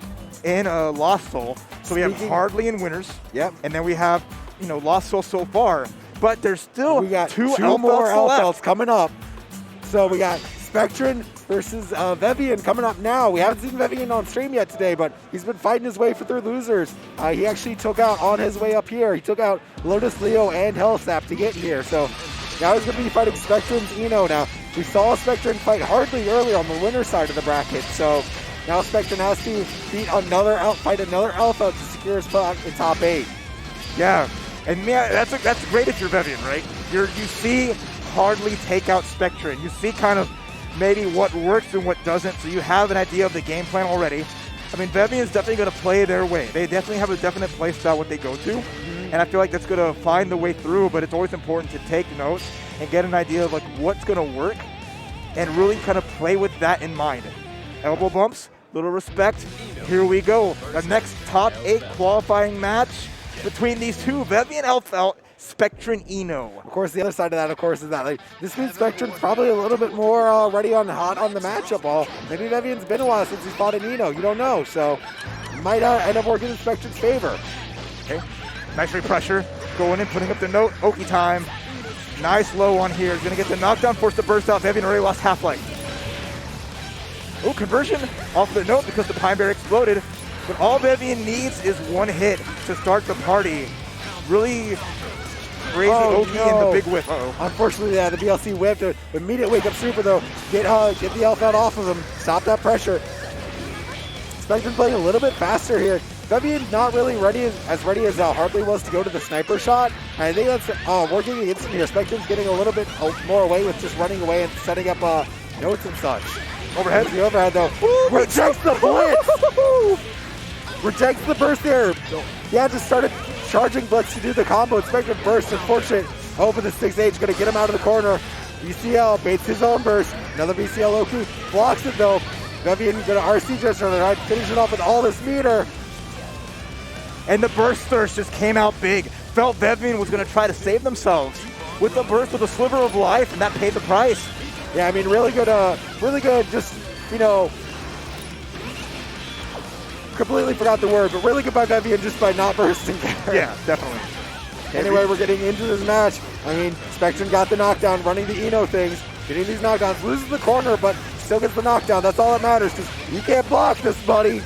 Lost Soul. So we have Hardly in winners. Yep. And then we have, Lost Soul so far. But there's still we got two Alpha more left. Alphas coming up. So we got Spectre versus Vivian coming up now. We haven't seen Vivian on stream yet today, but he's been fighting his way through losers. He actually took out, on his way up here, he took out Lotus Leo and Hellsap to get here. So now he's going to be fighting Spectre's Eno. Now, we saw Spectre fight Hardly earlier on the winner side of the bracket. So now Spectre has to fight another Alpha to secure his spot in top 8. Yeah, and that's great if you're Vivian, right? You see Hardly take out Spectre, and you see kind of maybe what works and what doesn't, so you have an idea of the game plan already. I mean, Vivian's definitely going to play their way. They definitely have a definite play style what they go to, and I feel like that's going to find the way through, but it's always important to take notes and get an idea of what's going to work and really kind of play with that in mind. Elbow bumps, little respect. Here we go. The next top 8 qualifying match between these two, Vivian Elfelt, Spectre and Eno. Of course, the other side of that, is that this means Spectre's probably a little bit more hot on the matchup ball. Maybe Vivian's been a while since he's fought an Eno. You don't know, so might end up working in Spectre's favor. Okay, nice pressure. going in, putting up the note. Oki time. Nice low on here. He's going to get the knockdown, force the burst out. Vivian already lost half-life. Oh, conversion off the note because the Pine Bear exploded. But all Vivian needs is one hit to start the party. Really crazy Oki and the big whip. Unfortunately, the BLC whipped. Immediate wake up super though. Get the Elf-Out off of him. Stop that pressure. Spectre playing a little bit faster here. Vivian not really as ready as Hardly was to go to the sniper shot. I think that's working against him here. Spectre's getting a little bit more away with just running away and setting up notes and such. Overhead. The overhead though. Ooh, rejects the blitz. Rejects the burst there. Yeah, just started charging blitz to do the combo. Spectre burst. Unfortunate. Hoping the 6H going to get him out of the corner. VCL baits his own burst. Another VCL Oku blocks it though. Vivian going to RC just on the right, finish it off with all this meter. And the burst thirst just came out big. Felt Vivian was going to try to save themselves with the burst with a sliver of life, and that paid the price. Yeah, I mean, really good, just, completely forgot the word, but really good by Vivian just by not bursting. Yeah, definitely. Anyway, we're getting into this match. I mean, Spectre got the knockdown, running the Eno things, getting these knockdowns, loses the corner, but still gets the knockdown. That's all that matters, because you can't block this, buddy.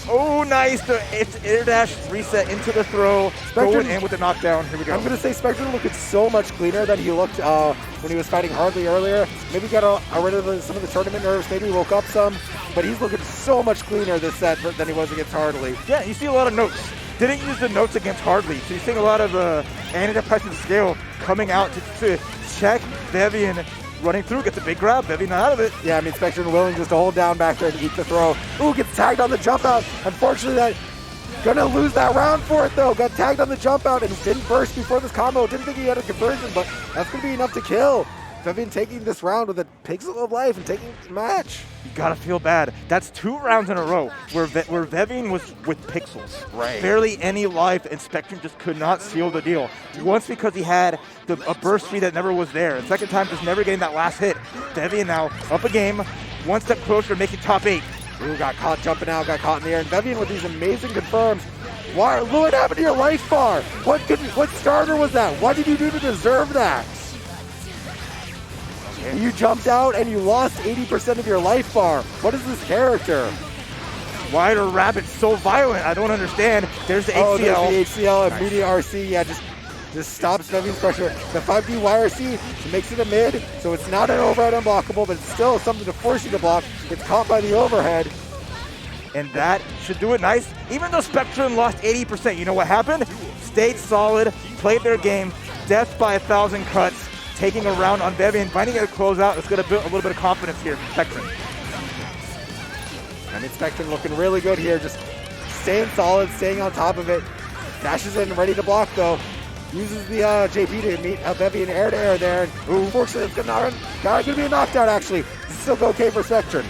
Oh, nice. It's air dash reset into the throw. Spectre, going in with the knockdown. Here we go. I'm going to say Spectre looked so much cleaner than he looked when he was fighting Hardly earlier. Maybe got rid of some of the tournament nerves. Maybe woke up some. But he's looking so much cleaner this set than he was against Hardly. Yeah, you see a lot of notes. Didn't use the notes against Hardly. So you're seeing a lot of antidepressant scale coming out to check Vivian. Running through, gets a big grab, Vivian not out of it. Yeah, I mean, Spectre willing just to hold down back there and eat the throw. Ooh, gets tagged on the jump out. Unfortunately, gonna lose that round for it though. Got tagged on the jump out and didn't burst before this combo. Didn't think he had a conversion, but that's gonna be enough to kill. Vivian taking this round with a pixel of life and taking the match. You gotta feel bad. That's 2 rounds in a row where Vivian was with pixels. Right. Barely any life, and Spectre just could not seal the deal. Once because he had a burst speed that never was there. And second time, just never getting that last hit. Vivian now up a game, one step closer, making top 8. Ooh, got caught jumping out, got caught in the air. And Vivian with these amazing confirms. What happened to your life bar? What starter was that? What did you do to deserve that? You jumped out and you lost 80% of your life bar. What is this character? Why are rabbits so violent? I don't understand. There's the HCL. Oh, there's the HCL, nice. immediate RC. Yeah, just stops Vivian's pressure. The 5D YRC makes it a mid, so it's not an overhead unblockable, but it's still something to force you to block. It's caught by the overhead. And that should do it nice. Even though Spectre lost 80%, you know what happened? Stayed solid, played their game, death by 1,000 cuts. Taking a round on Vivian, finding it a closeout. It's going to build a little bit of confidence here for Spectre. I mean, Spectre looking really good here, just staying solid, staying on top of it. Dashes in, ready to block though. Uses the JP to meet Vivian air to air there. Ooh, fortunately, it's going to be a knockdown actually. This is still okay for Spectre.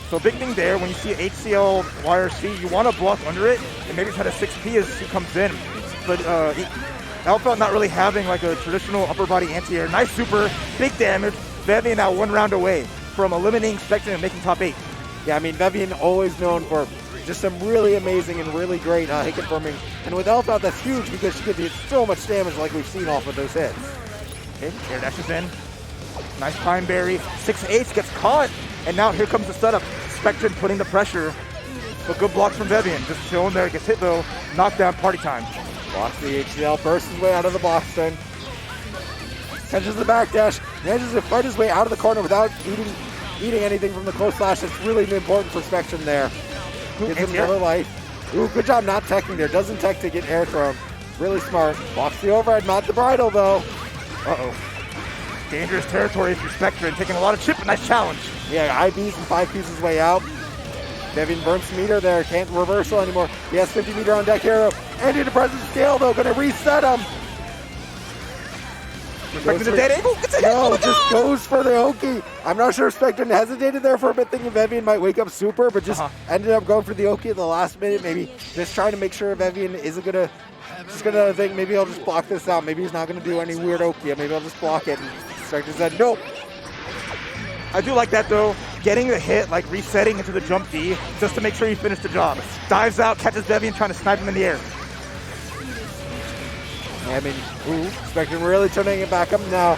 So big thing there, when you see HCL YRC, you want to block under it and maybe try to 6P as he comes in. But Alpha not really having like a traditional upper body anti-air. Nice super, big damage. Vivian now 1 round away from eliminating Spectre and making top 8. Yeah, I mean, Vivian always known for just some really amazing and really great hit confirming. And with Alpha, that's huge because she could hit so much damage like we've seen off of those hits. Okay, air dashes in. Nice Pine Berry. 6H gets caught. And now here comes the setup. Spectre putting the pressure. But good blocks from Vivian. Just chilling there. Gets hit though. Knockdown, party time. Blocks the HCL, bursts his way out of the box then. Catches the backdash, manages to fight his way out of the corner without eating anything from the close slash. That's really important for Spectre there. Gives him another life. Ooh, good job not teching there. Doesn't tech to get air thrown. Really smart. Blocks the overhead, not the bridle though. Uh-oh. Dangerous territory for Spectre and taking a lot of chip. Nice challenge. Yeah, IBs and 5 pieces way out. Vivian burns some meter there, can't reversal anymore. He has 50 meter on deck hero. Antidepressant scale though, gonna reset him. Spectre the dead angle. No, just goes for the Oki. I'm not sure if Spectre hesitated there for a bit, thinking Vivian might wake up super, but just ended up going for the Oki at the last minute, maybe just trying to make sure Vivian isn't gonna, think maybe I'll just block this out. Maybe he's not gonna do any weird Oki. Maybe I'll just block it. And Spectre said, nope. I do like that though, getting the hit, like resetting into the jump D, just to make sure you finish the job. Dives out, catches Vivian, trying to snipe him in the air. I mean, Spectre really turning it back up now.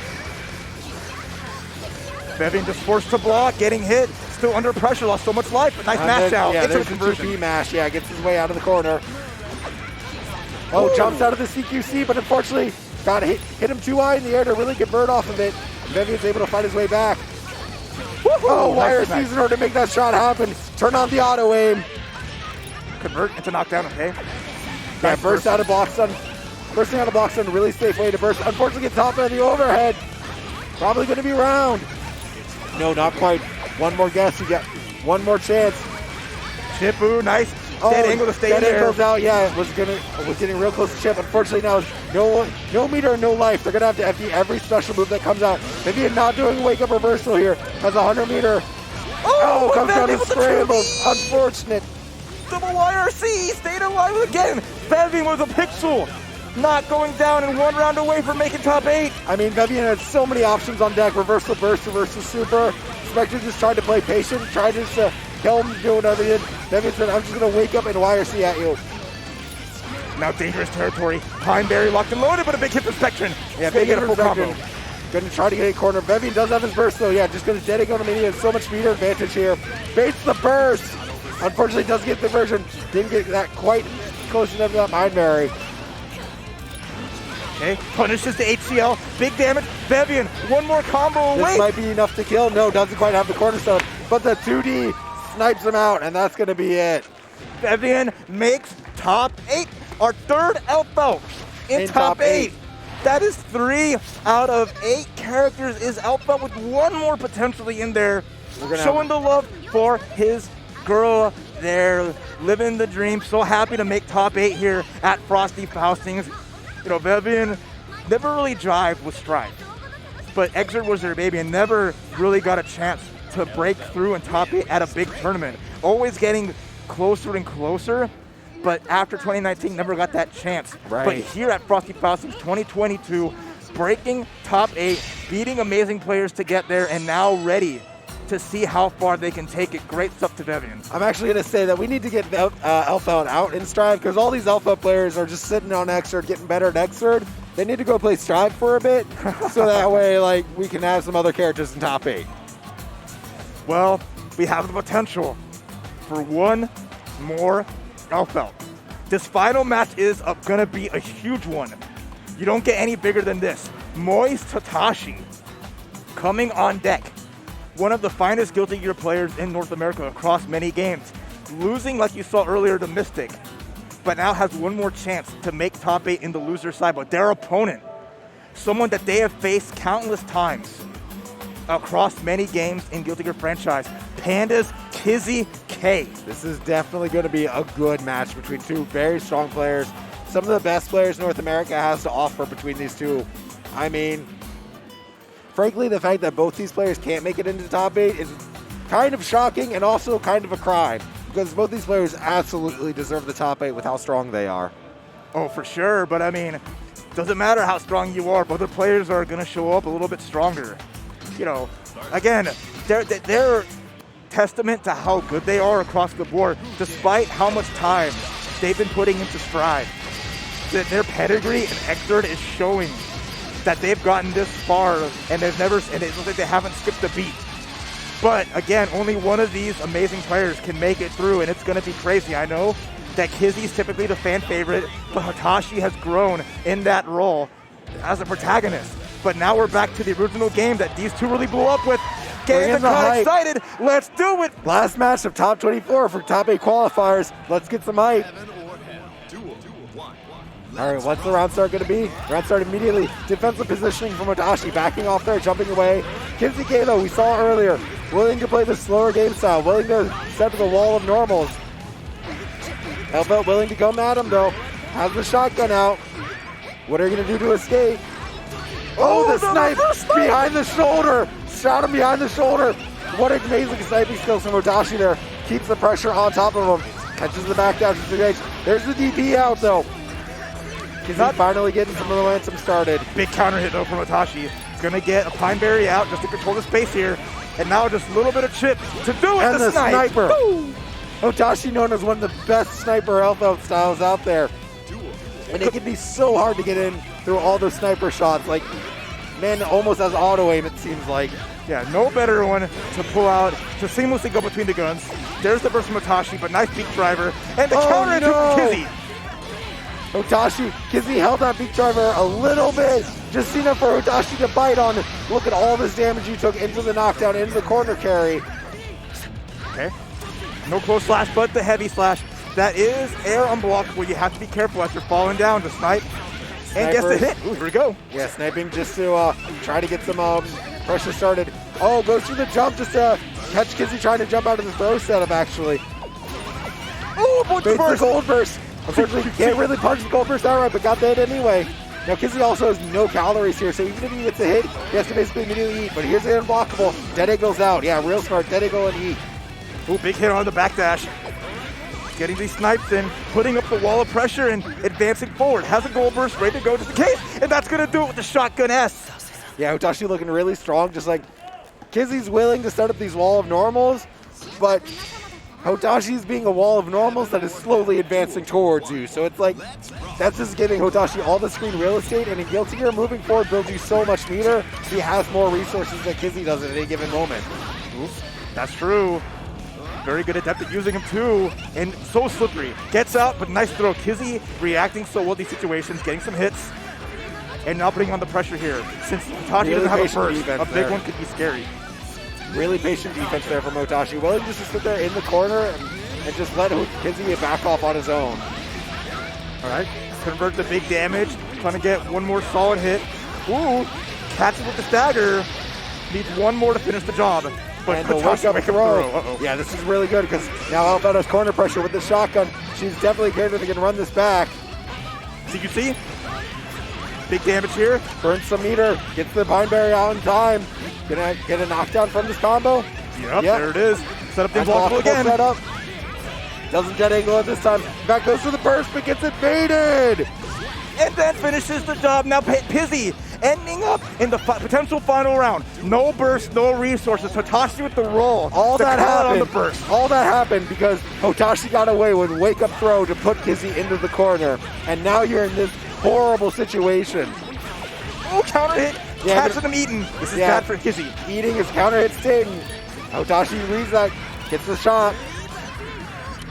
Vivian just forced to block, getting hit, still under pressure, lost so much life, but nice mash out. Yeah, Into there's the the conversion. 2P mash. Yeah, gets his way out of the corner. Oh, jumps out of the CQC, but unfortunately got hit him too high in the air to really convert off of it. Vivian's able to fight his way back. Oh, Wire sees in order to make that shot happen. Turn on the auto aim. Convert into knockdown, okay? Yeah, burst out of block stun. Bursting out of block stun, really safe way to burst. Unfortunately, gets top of the overhead. Probably going to be round. No, not quite. One more guess. You get one more chance. Chipu, nice. Dead angle to stay in there. Angle's out. Yeah, was getting real close to Chip. Unfortunately, now no meter, no life. They're gonna have to FD every special move that comes out. Vivian not doing wake up reversal here. Has a 100 meter. Oh, comes down to scramble. Unfortunate. Double YRC stayed alive again. Vivian with a pixel. Not going down and one round away from making top 8. I mean, Vivian has so many options on deck. Reversal burst, reversal super. Spectre just tried to play patient, tried to just kill him, do whatever he did. Vivian said, I'm just going to wake up and YRC at you. Now dangerous territory. Pineberry locked and loaded, but a big hit for Spectre. Yeah, big hit for Spectre. Going to try to get a corner. Vivian does have his burst, though. Yeah, just going to dedicate on him. He has so much meter advantage here. Baits the burst. Unfortunately, doesn't get the version. Didn't get that quite close enough to that Pineberry. Okay, punishes the HCL. Big damage. Vivian, one more combo away. This might be enough to kill. No, doesn't quite have the cornerstone. But the 2D snipes him out, and that's going to be it. Vivian makes top 8. Our third Elfo in top 8. That is 3 out of 8 characters is Elfo with one more potentially in there. Showing the love for his girl there. Living the dream. So happy to make top 8 here at Frosty Faustings. You know, Vivian never really jived with Strife, but XIV was their baby and never really got a chance to break through in top 8 at a big tournament. Always getting closer and closer, but after 2019, never got that chance. Right. But here at Frosty Faustings 2022, breaking top 8, beating amazing players to get there, and now ready to see how far they can take it. Great stuff to Vivian. I'm actually going to say that we need to get Alpha out in Strive because all these Alpha players are just sitting on XIV, getting better at XIV. They need to go play Strive for a bit so that way like we can have some other characters in top 8. Well, we have the potential for one more Alpha. This final match is going to be a huge one. You don't get any bigger than this. Moist Hitashi coming on deck. One of the finest Guilty Gear players in North America across many games. Losing, like you saw earlier, to Mystic, but now has one more chance to make top 8 in the loser side. But their opponent, someone that they have faced countless times across many games in Guilty Gear franchise, Panda's Kizzy K. This is definitely going to be a good match between two very strong players. Some of the best players North America has to offer between these two. I mean, frankly, the fact that both these players can't make it into the top 8 is kind of shocking and also kind of a crime because both these players absolutely deserve the top 8 with how strong they are. Oh, for sure. But I mean, doesn't matter how strong you are, other players are going to show up a little bit stronger. You know, again, they're testament to how good they are across the board, despite how much time they've been putting into Strive. Their pedigree and XIV is showing that they've gotten this far and it looks like they haven't skipped a beat. But again, only one of these amazing players can make it through, and it's going to be crazy. I know that Kizzy's typically the fan favorite, but Hitashi has grown in that role as a protagonist. But now we're back to the original game that these two really blew up with. Getting the crowd excited. Let's do it. Last match of top 24 for top 8 qualifiers. Let's get some hype. All right, what's the round start going to be? Round start immediately. Defensive positioning from Hitashi, backing off there, jumping away. Kizzy Kalo, we saw earlier, willing to play the slower game style, willing to step to the wall of normals. Elfo willing to come at him, though. Has the shotgun out. What are you going to do to escape? Oh, the snipe behind the shoulder. Shot him behind the shoulder. What amazing sniping skills from Hitashi there. Keeps the pressure on top of him. Catches the back dash. There's the DP out, though. He's not finally getting some momentum started. Big counter hit, though, from Hitashi. He's going to get a Pineberry out just to control the space here. And now just a little bit of chip to do it. And the sniper. Hitashi known as one of the best sniper Elfo styles out there. And it can be so hard to get in through all those sniper shots. Like, man almost has auto aim, it seems like. Yeah, no better one to pull out, to seamlessly go between the guns. There's the burst from Hitashi, but nice beak driver. And the counter into Kizzy. Hitashi, Kizzy held that beak driver a little bit. Just enough for Hitashi to bite on. Look at all this damage you took into the knockdown, into the corner carry. Okay. No close slash, but the heavy slash. That is air unblockable. You have to be careful as you're falling down to snipe. And gets the hit. Ooh, here we go. Yeah, sniping just to try to get some pressure started. Oh, goes through the jump just to catch Kizzy trying to jump out of the throw setup, actually. Oh, boy, the gold burst. Unfortunately, can't really punch the gold burst outright, but got the hit anyway. Now, Kizzy also has no calories here, so even if he gets a hit, he has to basically immediately eat. But here's the unblockable. Dead Egg goes out. Yeah, real smart. Dead Egg go and eat. Ooh, big hit on the backdash. Getting these snipes in, putting up the wall of pressure and advancing forward. Has a gold burst ready to go just in case, and that's going to do it with the shotgun S. Yeah, Hitachi looking really strong, just like Kizzy's willing to set up these wall of normals, but Hitashi's being a wall of normals that is slowly advancing towards you. So it's like, that's just giving Hitachi all the screen real estate, and in Guilty Gear, moving forward builds you so much meter. He has more resources than Kizzy does at any given moment. Oops, that's true. Very good adept at using him too, and so slippery. Gets out, but nice throw. Kizzy reacting so well to these situations, getting some hits, and now putting on the pressure here. Since Hitachi doesn't have a burst, a big one could be scary. Really patient defense there from Hitachi, willing just to sit there in the corner and just let Kizzy back off on his own. All right, convert the big damage, trying to get one more solid hit. Ooh, catches with the stagger. Needs one more to finish the job. But and the wake-up throw. Yeah, this is really good because now Albedo's corner pressure with the shotgun. She's definitely a character that can run this back. So you see, big damage here. Burns some meter, gets the Pine Berry out in time. Gonna get a knockdown from this combo. Yep, there it is. Set up the unblockable again. Setup. Doesn't get angle at this time. Back goes to the burst, but gets it baited. And then finishes the job. Now Kizzy ending up in the potential final round. No burst, no resources. Hitachi with the roll. All that happened. On the burst. All that happened because Hitachi got away with wake-up throw to put Kizzy into the corner. And now you're in this horrible situation. Oh, counter hit. Yeah, catching him eating. This is bad for Kizzy. Eating his counter hit sting. Hitachi reads that, gets the shot.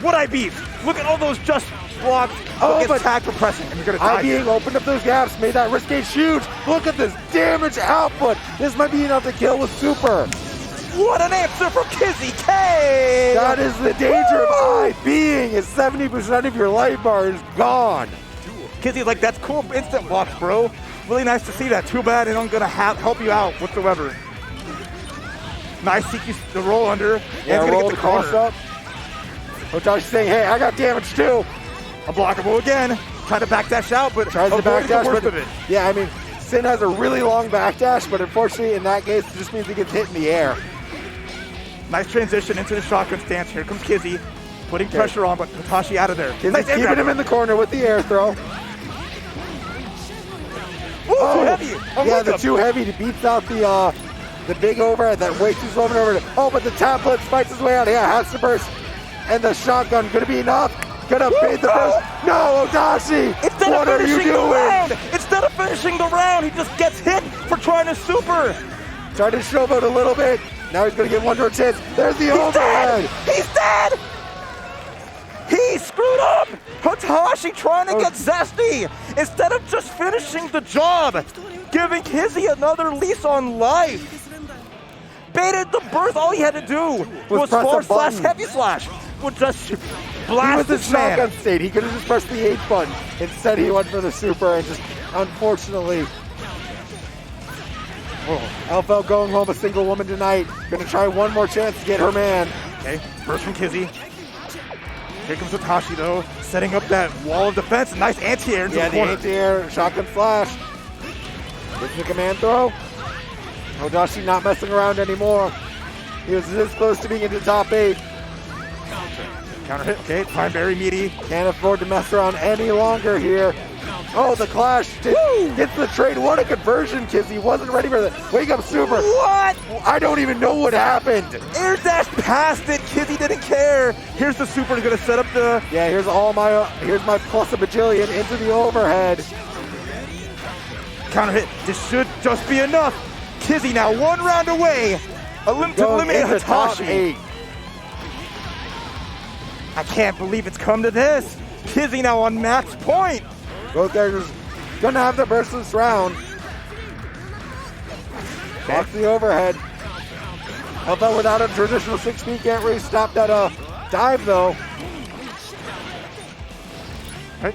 What I beat. Look at all those just blocked. Oh, but attack for pressing, and you're gonna die. being opened up those gaps, made that risk gauge huge. Look at this damage output. This might be enough to kill with super. What an answer from Kizzy K! That is the danger of I being is 70% of your life bar is gone. Kizzy's like, that's cool instant blocks, bro. Really nice to see that. Too bad they don't gonna help you out whatsoever. Nice CQ, the roll under. Yeah, and roll get the cross corner. up. Hitachi's saying, hey, I got damage too. Unblockable again. Try to backdash out, but tries to backdash. The worst of it. Yeah, I mean, Sin has a really long backdash, but unfortunately in that case, it just means he gets hit in the air. Nice transition into the shotgun stance. Here comes Kizzy, putting pressure on, but Hitachi out of there. Kizzy's keeping him in the corner with the air throw. Ooh, too heavy. Yeah, the too heavy beats out the big overhead that way too slow over. Oh, but the tablet fights his way out. Yeah, has to burst. And the shotgun, gonna be enough? Gonna bait the burst. No, Hitachi! What are you doing? Instead of finishing the round, he just gets hit for trying to super. Tried to showboat a little bit. Now he's gonna get one more chance. There's the overhead. He's dead! He screwed up! Hitachi trying to get zesty instead of just finishing the job, giving Kizzy another lease on life. Baited the burst. All he had to do was forward slash heavy slash. Would just blast this man. He was in shotgun state. He could have just pressed the H button. Instead, he went for the super and just, unfortunately, LFL going home a single woman tonight. Gonna try one more chance to get her man. Okay, burst from Kizzy. Here comes Hitachi though, setting up that wall of defense. A nice anti-air into the corner. Yeah, the anti-air, shotgun flash. Gets the command throw. Hitachi not messing around anymore. He was this close to being into top 8. Counter hit, okay, Pine Berry meaty. Can't afford to mess around any longer here. Oh, the clash gets the trade. What a conversion, Kizzy. Wasn't ready for the wake up super. What? I don't even know what happened. Air dash past it. Kizzy didn't care. Here's the super. He's going to set up the... Yeah, here's my plus a bajillion into the overhead. Counter hit. This should just be enough. Kizzy now 1 round away. To eliminate Hitashi. I can't believe it's come to this. Kizzy now on max point. Both characters gonna have the burst this round. Blocks the overhead. Although without a traditional 6-speed, can't really stop that dive though. Right.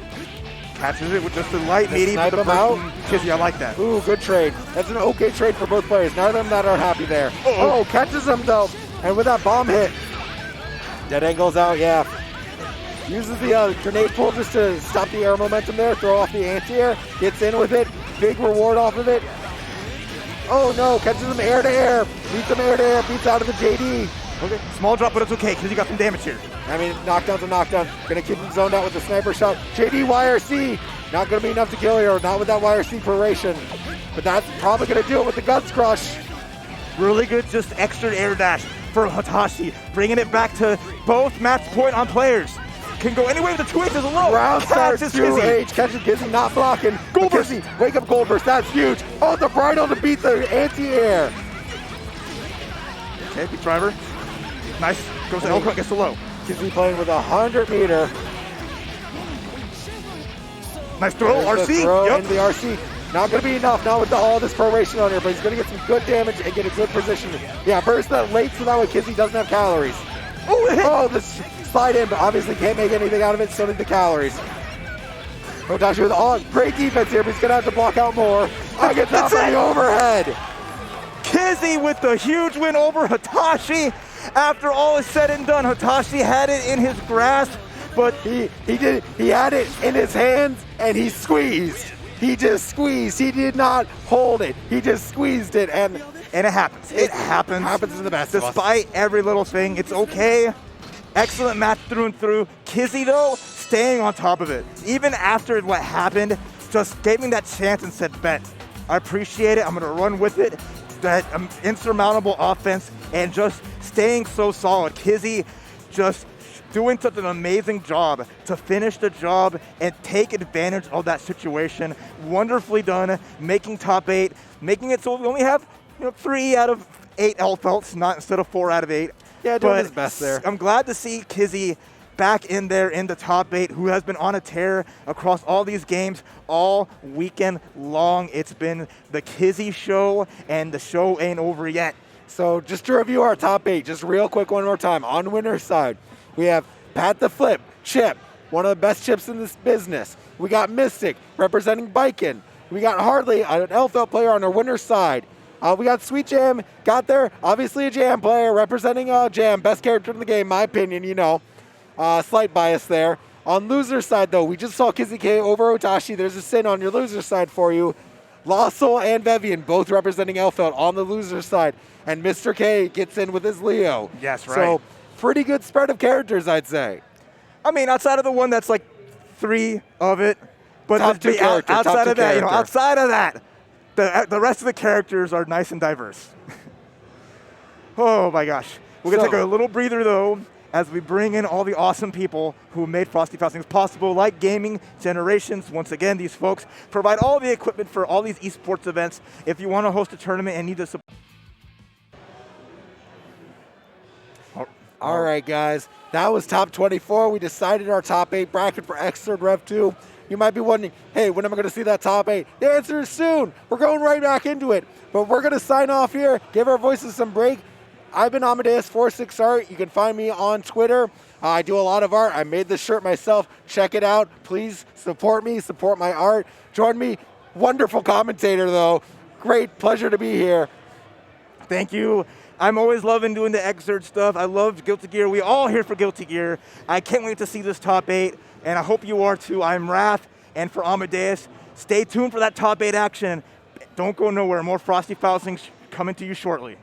Catches it with just a light medium. Snipe him out. Kizzy, I like that. Ooh, good trade. That's an okay trade for both players. None of them that are happy there. Oh, catches him though. And with that bomb hit. Dead angle's out, yeah. Uses the grenade pull just to stop the air momentum there, throw off the anti-air, gets in with it, big reward off of it. Oh no, catches him air to air, beats him air to air, beats out of the JD. Okay, small drop, but it's okay, because he got some damage here. I mean, knockdown's a knockdown. Gonna keep him zoned out with the sniper shot. JD YRC, not gonna be enough to kill here, not with that YRC proration. But that's probably gonna do it with the Guts Crush. Really good, just extra air dash for Hitashi, bringing it back to both match point on players. Can go anyway with the 2H as a low. Round starts Catches 2H, catches Kizzy, not blocking. Gold burst. Kizzy, wake up gold burst, that's huge. Oh, the bridle to beat the anti-air. Okay, big driver. Nice, goes to Elkhart, gets the low. Kizzy playing with 100 meter. Nice throw, There's RC. the throw Yep. into the RC. Not going to be enough, not with all this proration on here, but he's going to get some good damage and get a good position. Yeah, burst that late so that way Kizzy doesn't have calories. Oh, this slide in, but obviously can't make anything out of it, so did the calories. Hitashi with all great defense here, but he's going to have to block out more. I get that from the overhead. Kizzy with the huge win over Hitashi. After all is said and done, Hitashi had it in his grasp, but he had it in his hands and he squeezed. He just squeezed. He did not hold it. He just squeezed it, and it happens. It happens. Happens to the best of us. Despite every little thing, it's okay. Excellent match through and through. Kizzy, though, staying on top of it. Even after what happened, just gave me that chance and said, bet, I appreciate it. I'm going to run with it. That insurmountable offense and just staying so solid. Kizzy just doing such an amazing job to finish the job and take advantage of that situation. Wonderfully done, making top 8, making it so we only have 3 out of 8 L felts, not instead of 4 out of 8. Yeah, doing his best there. I'm glad to see Kizzy back in there in the top 8, who has been on a tear across all these games all weekend long. It's been the Kizzy show, and the show ain't over yet. So just to review our top 8, just real quick one more time. On winner's side, we have Pat the Flip, Chip, one of the best chips in this business. We got Mystic, representing Bikin. We got Hartley, an LFL player on our winner's side. We got Sweet Jam, got there, obviously a Jam player, representing Jam, best character in the game, my opinion, slight bias there. On loser's side, though, we just saw Kizzy K over Hitashi. There's a sin on your loser's side for you. Lost Soul and Vivian, both representing Elfeld on the loser's side. And Mr. K gets in with his Leo. Yes, right. So, pretty good spread of characters, I'd say. I mean, outside of the one that's like 3 of it. But top 2 characters. Outside of that, outside of that, the rest of the characters are nice and diverse. Oh my gosh. We're going to take a little breather, though, as we bring in all the awesome people who made Frosty Faustings possible, like Gaming Generations. Once again, these folks provide all the equipment for all these esports events. If you want to host a tournament and need the support. All right, guys. That was top 24. We decided our top 8 bracket for XIV Rev2. You might be wondering, hey, when am I going to see that top 8? The answer is soon. We're going right back into it. But we're going to sign off here, give our voices some break. I've been Amadeus46 Art. You can find me on Twitter. I do a lot of art. I made this shirt myself. Check it out. Please support me, support my art. Join me. Wonderful commentator, though. Great pleasure to be here. Thank you. I'm always loving doing the XIV stuff. I love Guilty Gear. We all here for Guilty Gear. I can't wait to see this top 8, and I hope you are too. I'm Wrath, and for Amadeus, stay tuned for that top 8 action. Don't go nowhere. More Frosty Faustings coming to you shortly.